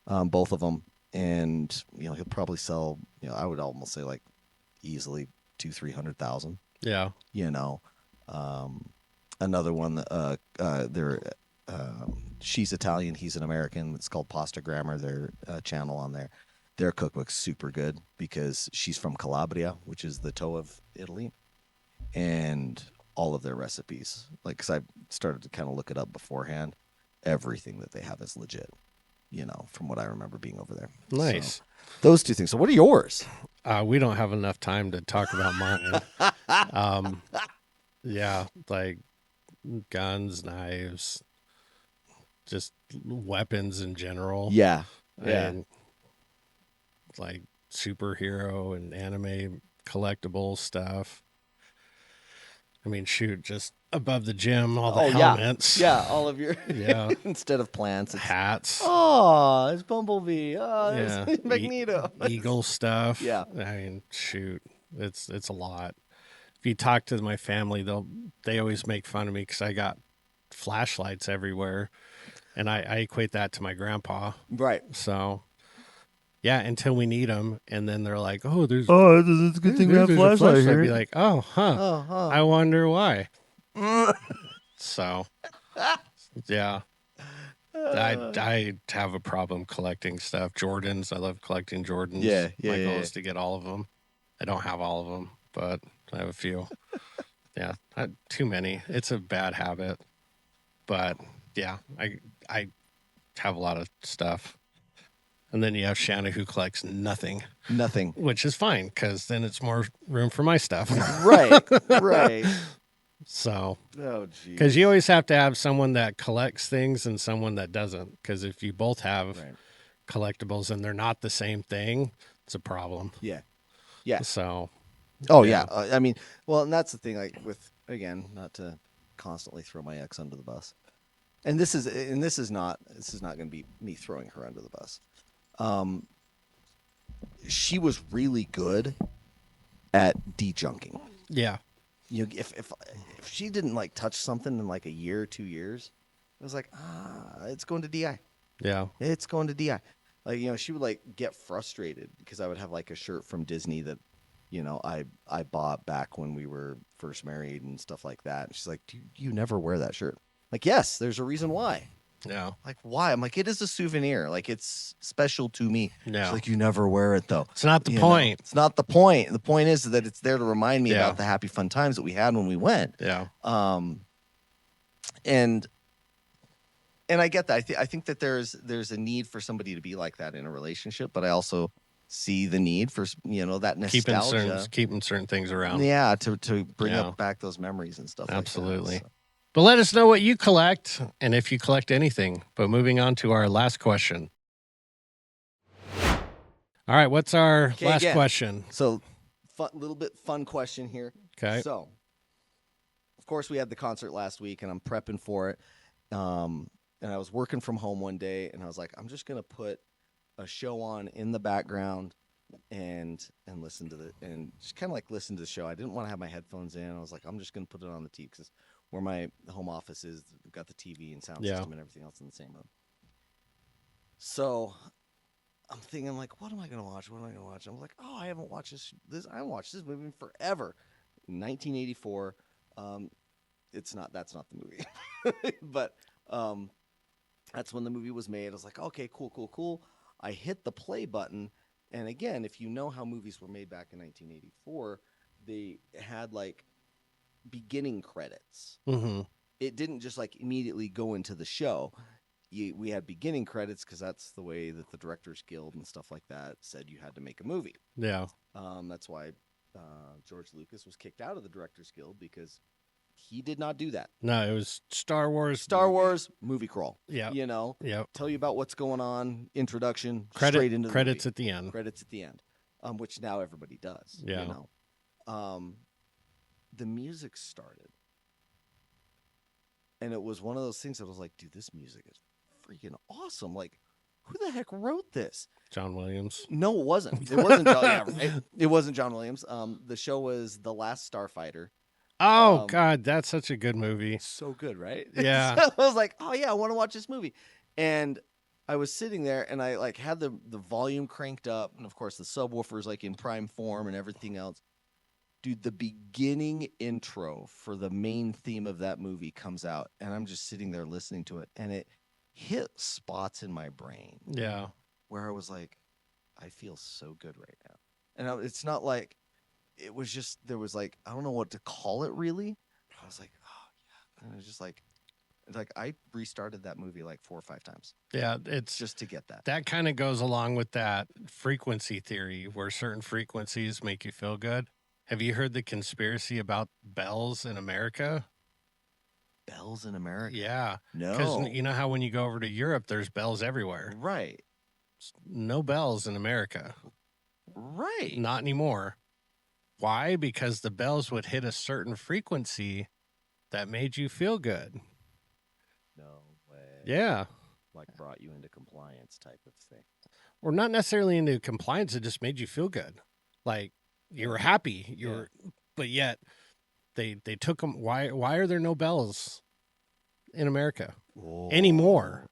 both of them. And, he'll probably sell, I would almost say like easily 200,000-300,000. Yeah. Another one, she's Italian, he's an American. It's called Pasta Grammar, their channel on there. Their cookbook's super good because she's from Calabria, which is the toe of Italy. And all of their recipes, like, because I started to kind of look it up beforehand, everything that they have is legit, from what I remember being over there. Nice. So, those two things. So what are yours? We don't have enough time to talk about mine. Yeah, like guns, knives, just weapons in general. Yeah. And like superhero and anime collectible stuff. I mean, shoot, just above the gym, all the helmets. Yeah, all of your instead of plants, it's hats. Oh, it's Bumblebee. Oh, it's Magneto. Eagle stuff. Yeah. I mean, shoot, it's a lot. If you talk to my family, they always make fun of me because I got flashlights everywhere, and I equate that to my grandpa. Right. So, yeah, until we need them, and then they're like, "Oh, it's a good thing we have flashlights here." I'd be like, "Oh, huh. I wonder why." So, yeah, I have a problem collecting stuff. Jordans, I love collecting Jordans. Yeah. My goal is to get all of them. I don't have all of them, but I have a few. Yeah, too many. It's a bad habit, but yeah, I have a lot of stuff. And then you have Shanna who collects nothing, which is fine because then it's more room for my stuff. Right. So, geez. Because you always have to have someone that collects things and someone that doesn't. Because if you both have collectibles and they're not the same thing, it's a problem. Yeah. So. I mean, well, and that's the thing. Like with, again, not to constantly throw my ex under the bus, and this is not going to be me throwing her under the bus. She was really good at de-junking. Yeah. If she didn't like touch something in like a year or 2 years, it was like, it's going to DI. Yeah. It's going to DI. Like, she would like get frustrated because I would have like a shirt from Disney that, I bought back when we were first married and stuff like that. And she's like, you never wear that shirt. Like, yes, there's a reason why. Yeah. Like, why? I'm like, it is a souvenir. Like, it's special to me. Yeah. She's like, you never wear it, though. It's not the point. It's not the point. The point is that it's there to remind me about the happy, fun times that we had when we went. Yeah. And I get that. I think that there's a need for somebody to be like that in a relationship, but I also see the need for, that nostalgia. Keeping certain things around. Yeah, to bring up back those memories and stuff. Absolutely. Like that, so. But let us know what you collect and if you collect anything. But moving on to our last question. All right, what's our last question? So, little bit fun question here. Okay. So, of course, we had the concert last week, and I'm prepping for it. And I was working from home one day, and I was like, I'm just gonna put a show on in the background and listen to and just kind of like listen to the show. I didn't want to have my headphones in. I was like, I'm just gonna put it on the TV because where my home office is, we've got the TV and sound system and everything else in the same room. So I'm thinking, like, what am I going to watch? I'm like, I haven't watched this. I haven't watched this movie in forever. 1984. That's not the movie. But that's when the movie was made. I was like, okay, cool. I hit the play button. And again, if you know how movies were made back in 1984, they had like beginning credits. Mm-hmm. It didn't just like immediately go into the show. We had beginning credits because that's the way that the Directors Guild and stuff like that said you had to make a movie. Yeah. That's why George Lucas was kicked out of the Directors Guild because He did not do that. No, it was Star Wars. Star Wars movie crawl. Yeah. You know, Yep. tell you about what's going on, introduction, straight into the credits movie. at the end. Credits at the end, which now everybody does. Yeah. You know, the music started, and it was one of those things that was like, dude, this music is freaking awesome. Like, who the heck wrote this? John Williams. No, it wasn't. It wasn't John. It wasn't John Williams. The show was The Last Starfighter. Oh God, that's such a good movie. So good, right? Yeah. So I was like, oh yeah, I want to watch this movie. And I was sitting there and I like had the volume cranked up, and of course the subwoofer's like in prime form and everything else. Dude, the beginning intro for the main theme of that movie comes out, and I'm just sitting there listening to it, and it hit spots in my brain. Yeah. Where I was like, I feel so good right now. And it's not like, it was just, there was like, I don't know what to call it really. I was like, oh yeah. And it was just like I restarted that movie like 4 or 5 times. Yeah, it's just to get that. That kind of goes along with that frequency theory where certain frequencies make you feel good. Have you heard the conspiracy about bells in America? Bells in America? Yeah. No. Because you know how when you go over to Europe, there's bells everywhere. Right. No bells in America. Right. Not anymore. Why? Because the bells would hit a certain frequency that made you feel good. No way. Yeah. Like brought you into compliance type of thing. Or not necessarily into compliance, it just made you feel good. Like you were happy. You were, but yet they took them. Why are there no bells in America anymore?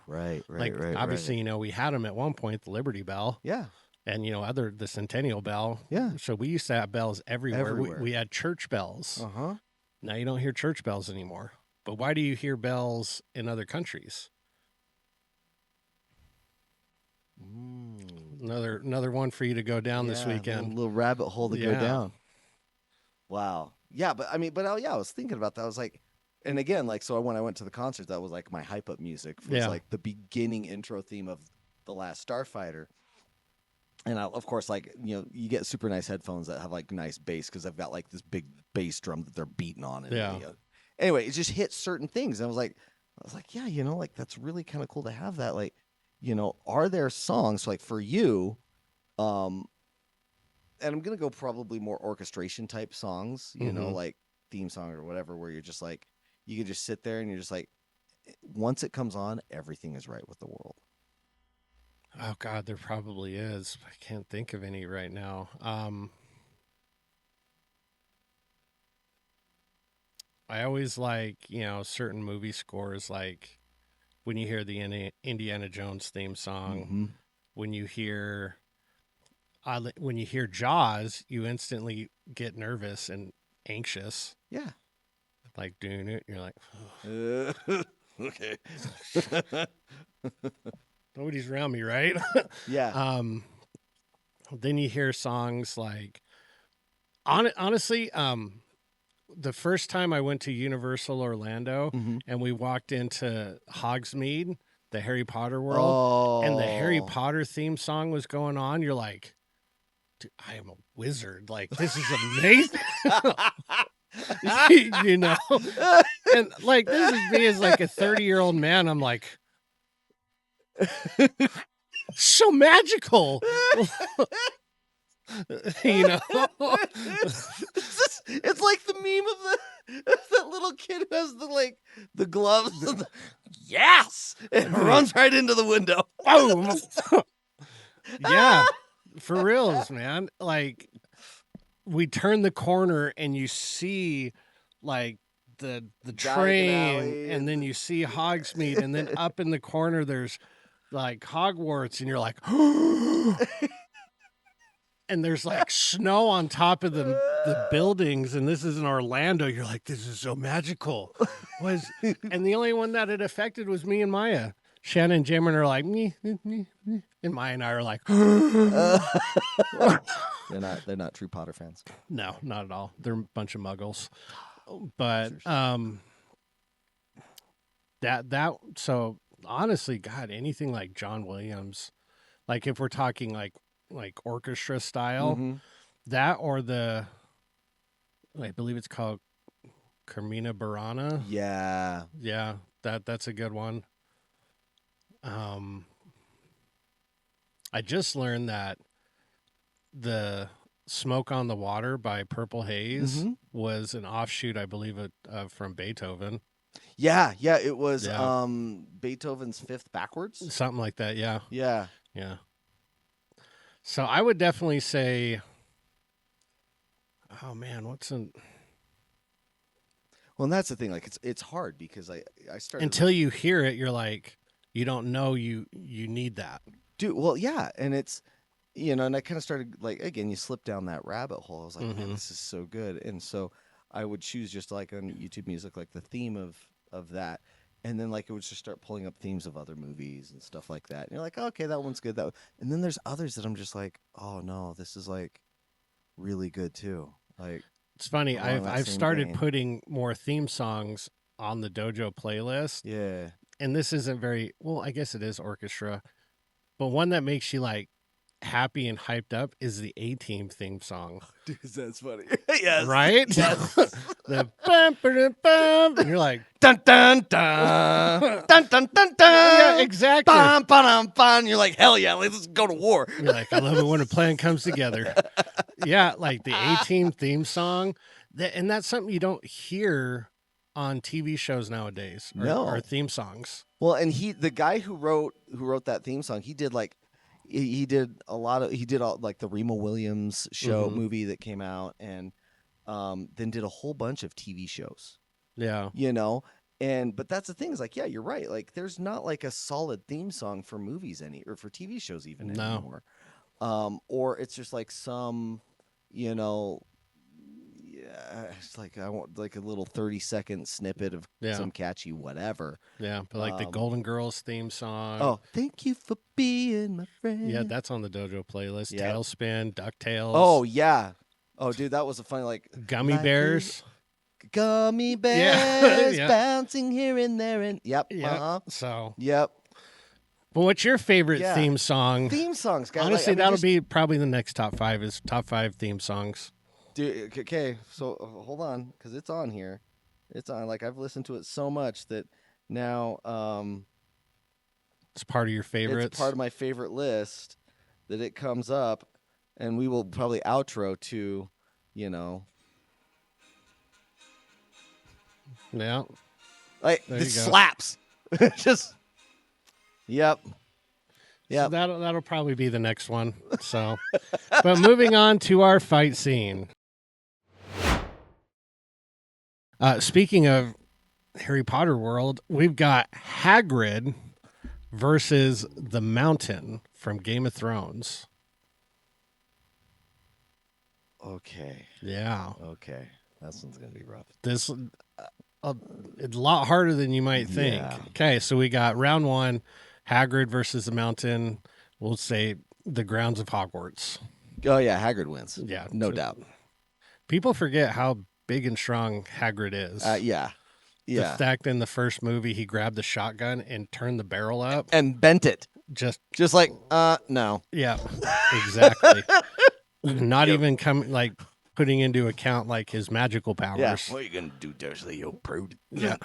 Right. Like obviously, you know, we had them at one point, the Liberty Bell. Yeah. And, you know, the Centennial Bell. Yeah. So we used to have bells everywhere. We had church bells. Uh-huh. Now you don't hear church bells anymore. But why do you hear bells in other countries? Another one for you to go down this weekend. A little rabbit hole to go down. Wow. Yeah, but I mean, I was thinking about that. I was like, and again, like, so when I went to the concert, that was like my hype up music. It was like the beginning intro theme of The Last Starfighter. And of course, like, you know, you get super nice headphones that have like nice bass because they've got like this big bass drum that they're beating on. And, anyway, it just hits certain things. And I was like, yeah, you know, like that's really kind of cool to have that. Like, you know, are there songs like for you? And I'm gonna go probably more orchestration type songs, you know, like theme song or whatever, where you're just like, you can just sit there and you're just like, once it comes on, everything is right with the world. Oh God, there probably is. I can't think of any right now. I always like, you know, certain movie scores, like when you hear the Indiana Jones theme song, when you hear Jaws, you instantly get nervous and anxious. Yeah. Like doing it, you're like, okay. Nobody's around me, right? Yeah. Then you hear songs like, honestly, the first time I went to Universal Orlando and we walked into Hogsmeade, the Harry Potter world, and the Harry Potter theme song was going on, you're like, dude, I am a wizard. Like, this is amazing. You know? And like, this is me as like a 30-year-old man. I'm like, so magical. You know? It's like the meme of that little kid who has the gloves and yes, and runs right into the window. Boom. Yeah, for reals, man. Like, we turn the corner and you see like the train, and then you see Hogsmeade, and then up in the corner there's like Hogwarts, and you're like, and there's like snow on top of the buildings, and this is in Orlando. You're like, this is so magical. And the only one that it affected was me and Maya. Shannon and Jamin are like, me, and Maya and I are like, they're not true Potter fans. No, not at all. They're a bunch of muggles. But so honestly, God, anything like John Williams, like if we're talking like orchestra style, that or I believe it's called Carmina Burana. Yeah. Yeah, that's a good one. I just learned that the Smoke on the Water by Purple Haze was an offshoot, I believe, from Beethoven. Yeah, it was Yeah. Beethoven's Fifth Backwards. Something like that, yeah. Yeah. Yeah. So I would definitely say, oh man, Well, and that's the thing. Like, it's hard because I started until you hear it, you're like, you don't know you need that. dude. Well, yeah, and it's and I kind of started like again, you slip down that rabbit hole. I was like, man, this is so good, and so I would choose just like on YouTube Music, like the theme of that, and then like it would just start pulling up themes of other movies and stuff like that. And you're like, oh, okay, that one's good. And then there's others that I'm just like, oh no, this is like really good too. Like. It's funny. Along that I've same started vein. putting more theme songs on the dojo playlist, Yeah. and this isn't very well. I guess it is orchestra, but one that makes you like happy and hyped up is the A-Team theme song. Dude, that's funny. Yes. Right? Yes. The bum, ba-dum, bum, and you're like, Dun dun dun dun dun dun dun. yeah, exactly. Bum, ba-dum, bum. You're like, hell yeah, let's go to war. You're like, I love it when a plan comes together. Yeah, like the A-Team theme song, and that's something you don't hear on TV shows nowadays. No. Or theme songs. Well, and the guy who wrote that theme song, he did like he did all like the Remo Williams show movie that came out, and then did a whole bunch of TV shows. Yeah. But that's the thing is like, yeah, you're right. Like there's not like a solid theme song for movies or for TV shows even anymore. Or it's just like some, it's like I want like a little 30-second snippet of some catchy whatever. Yeah, but like the Golden Girls theme song. Oh, thank you for being my friend. Yeah, that's on the dojo playlist. Yep. Tailspin, DuckTales. Oh yeah. Oh dude, that was a funny like Gummy Bears. Gummy bears Yeah. bouncing here and there and Yeah. Uh-huh. So. Yep. But what's your favorite theme song? Theme songs, guys. Honestly, like, that'll be probably the next top 5 is top 5 theme songs. Dude, okay, so hold on, because it's on here. It's on. Like I've listened to it so much that now It's part of your favorites. it's part of my favorite list that it comes up, and we will probably outro to, Yeah. like There this you go. slaps. Just, yep. So that'll probably be the next one. So, but moving on to our fight scene. Speaking of Harry Potter world, we've got Hagrid versus the Mountain from Game of Thrones. Okay. Yeah, Okay. That one's gonna be rough. this it's a lot harder than you might think. Yeah. Okay, so we got round 1, Hagrid versus the Mountain. We'll say the grounds of Hogwarts. Oh yeah, Hagrid wins. Yeah, no so- doubt. People forget how big and strong Hagrid is. Yeah. The fact in the first movie he grabbed the shotgun and turned the barrel up. And bent it. Just Just like, no. yeah, exactly. Not even putting into account like his magical powers. Yeah. What are you gonna do, Dursley, you prude? Yeah.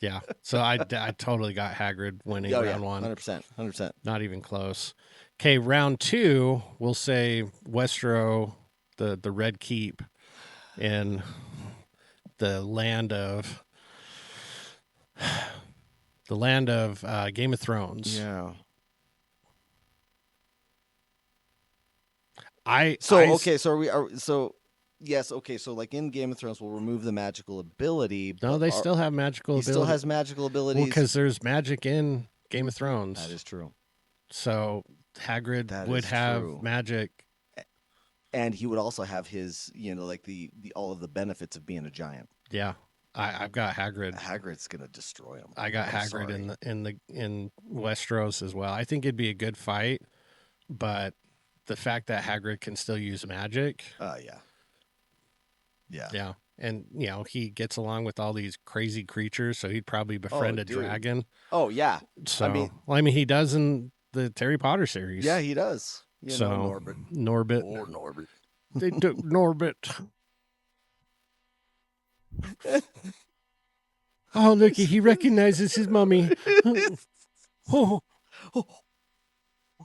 Yeah. So I totally got Hagrid winning round 1. 100%. Not even close. Okay, round 2, we'll say Westeros, the Red Keep, in the land of Game of Thrones. Yeah. Yes, okay, so like in Game of Thrones, we'll remove the magical ability. No, they still have magical he abilities. still has magical abilities. Well, because there's magic in Game of Thrones. That is true. So Hagrid That would is have true. magic. And he would also have his, like the all of the benefits of being a giant. Yeah, I've got Hagrid. Hagrid's gonna destroy him. I got I'm Hagrid sorry. in Westeros as well. I think it'd be a good fight, but the fact that Hagrid can still use magic. Yeah. Yeah. And, he gets along with all these crazy creatures, so he'd probably befriend a dude. dragon. Oh yeah. So, he does in the Harry Potter series. Yeah, he does. So, Norbit. Norbit. Or Norbit. They took Norbit. Oh, looky, he recognizes his mummy. Oh.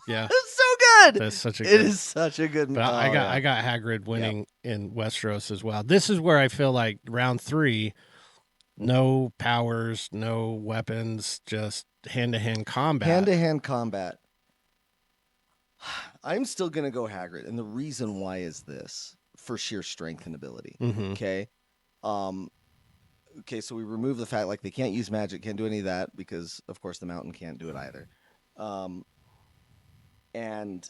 Yeah. It's so good. That's such a It good. is such a good. But I got Hagrid winning in Westeros as well. This is where I feel like round 3, no powers, no weapons, just hand-to-hand combat. Hand-to-hand combat. I'm still gonna go Hagrid, and the reason why is this: for sheer strength and ability. Mhm. Okay. Okay, so we remove the fact like they can't use magic, can't do any of that because, of course, the mountain can't do it either. And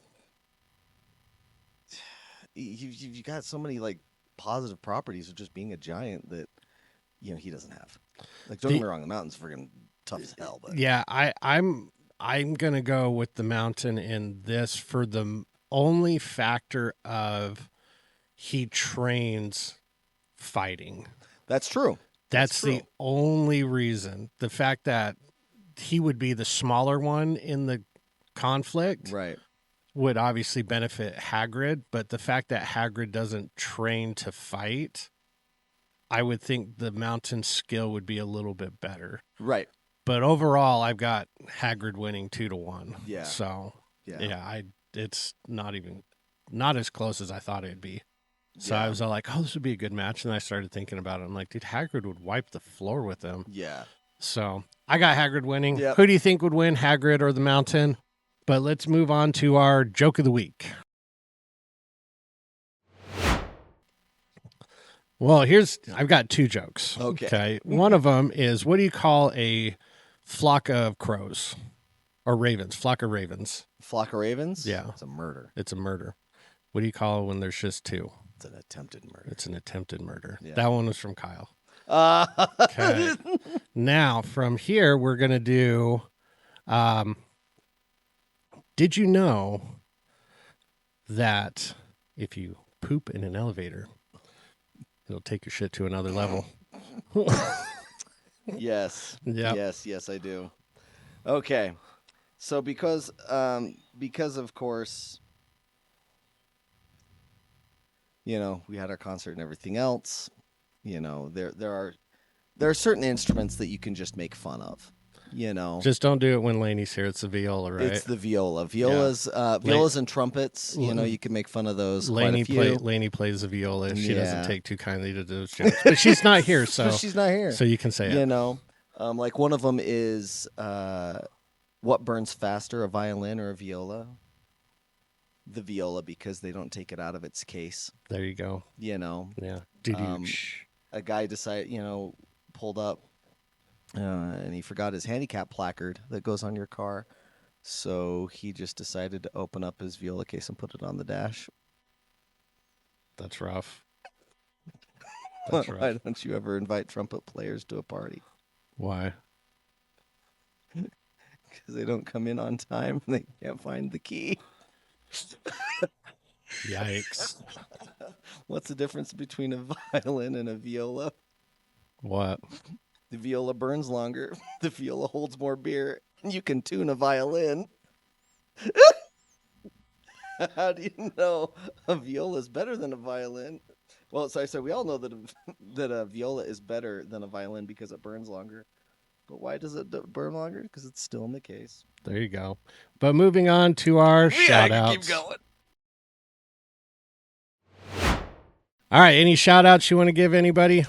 you got so many like positive properties of just being a giant that he doesn't have. Like, don't get me wrong, the mountain's freaking tough as hell. But yeah, I'm gonna go with the mountain in this for the only factor of he trains fighting. that's true. That's true. the only reason. The fact that he would be the smaller one in the conflict Right. would obviously benefit Hagrid, but the fact that Hagrid doesn't train to fight, I would think the mountain skill would be a little bit better. Right. But overall, I've got Hagrid winning 2-1. Yeah. So Yeah. it's not as close as I thought it'd be. So I was all like, oh, this would be a good match. And I started thinking about it. I'm like, dude, Hagrid would wipe the floor with him. Yeah. So I got Hagrid winning. Yep. Who do you think would win, Hagrid or the mountain? But let's move on to our joke of the week. Well, I've got 2 jokes. Okay. One of them is, what do you call a flock of crows or ravens? Flock of ravens. Flock of ravens? Yeah. It's a murder. It's a murder. What do you call it when there's just 2? It's an attempted murder. It's an attempted murder. Yeah. That one was from Kyle. Okay. Now, from here, we're going to do, did you know that if you poop in an elevator, it'll take your shit to another level? Yes. Yep. Yes, I do. Okay. So because of course, we had our concert and everything else, there are certain instruments that you can just make fun of, Just don't do it when Laney's here. It's the viola, right? It's the viola. Violas and trumpets, you can make fun of those. Laney plays the viola. She doesn't take too kindly to those jokes. But she's not here, so she's not here. So you can say it. Like one of them is what burns faster, a violin or a viola? The viola, because they don't take it out of its case. There you go. Yeah. A guy pulled up and he forgot his handicap placard that goes on your car. So he just decided to open up his viola case and put it on the dash. That's rough. Why don't you ever invite trumpet players to a party? Why? Because they don't come in on time and they can't find the key. Yikes. What's the difference between a violin and a viola? What? The viola burns longer. The viola holds more beer. You can tune a violin. How do you know a viola is better than a violin? Well, so we all know that a viola is better than a violin because it burns longer. But why does it burn longer? Because it's still in the case. There you go. But moving on to our shout-outs. Keep going. All right, any shout-outs you want to give anybody?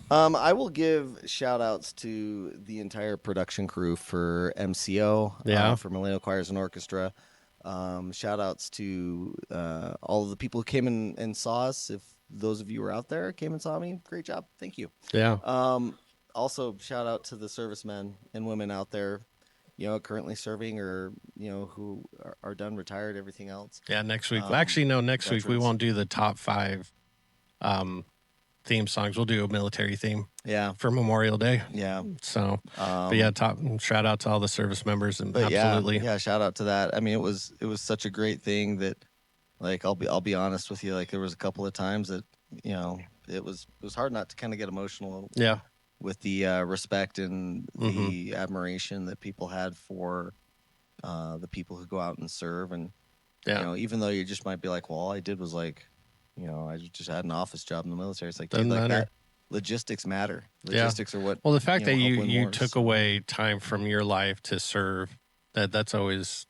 I will give shout-outs to the entire production crew for MCO, for Millennial Choirs and Orchestra. Shout-outs to all of the people who came in and saw us. If those of you were out there, came and saw me, great job. Thank you. Yeah. Also, shout out to the servicemen and women out there, currently serving or, who are done, retired, everything else. Yeah, next week. Next week we won't do the top 5 theme songs. We'll do a military theme. Yeah. For Memorial Day. Yeah. So, but yeah, shout out to all the service members and absolutely. Yeah, shout out to that. I mean, it was such a great thing that, like, I'll be honest with you. Like, there was a couple of times that, it was hard not to kind of get emotional. Yeah. With the respect and the admiration that people had for the people who go out and serve. And, even though you just might be like, well, all I did was like, I just had an office job in the military. It's like, dude, logistics matter. Yeah. Logistics are what. Well, the fact that help you win you wars, took so. away time from your life to serve, that's always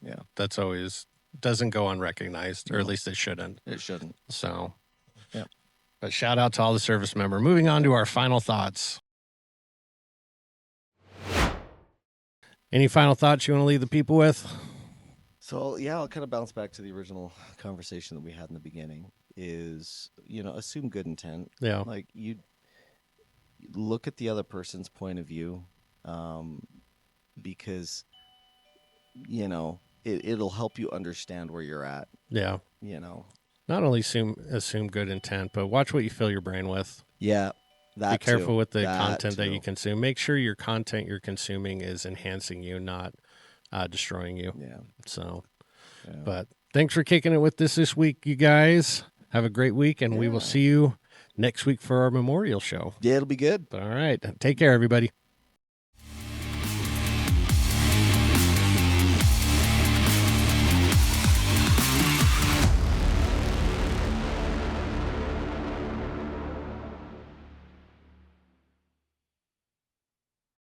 doesn't go unrecognized, or at No. least it shouldn't. It shouldn't. So, Yeah. But shout out to all the service member. Moving on to our final thoughts. Any final thoughts you want to leave the people with? So yeah, I'll kind of bounce back to the original conversation that we had in the beginning. Is assume good intent. Yeah. Like you look at the other person's point of view, because it'll help you understand where you're at. Yeah. Not only assume good intent, but watch what you fill your brain with. Yeah. Be careful too. with the That content that too. you consume. Make sure your content you're consuming is enhancing you, not destroying you. Yeah. So, Yeah. but thanks for kicking it with us this week, you guys. Have a great week, and we will Yeah. see you next week for our memorial show. Yeah, it'll be good. All right. Take care, everybody.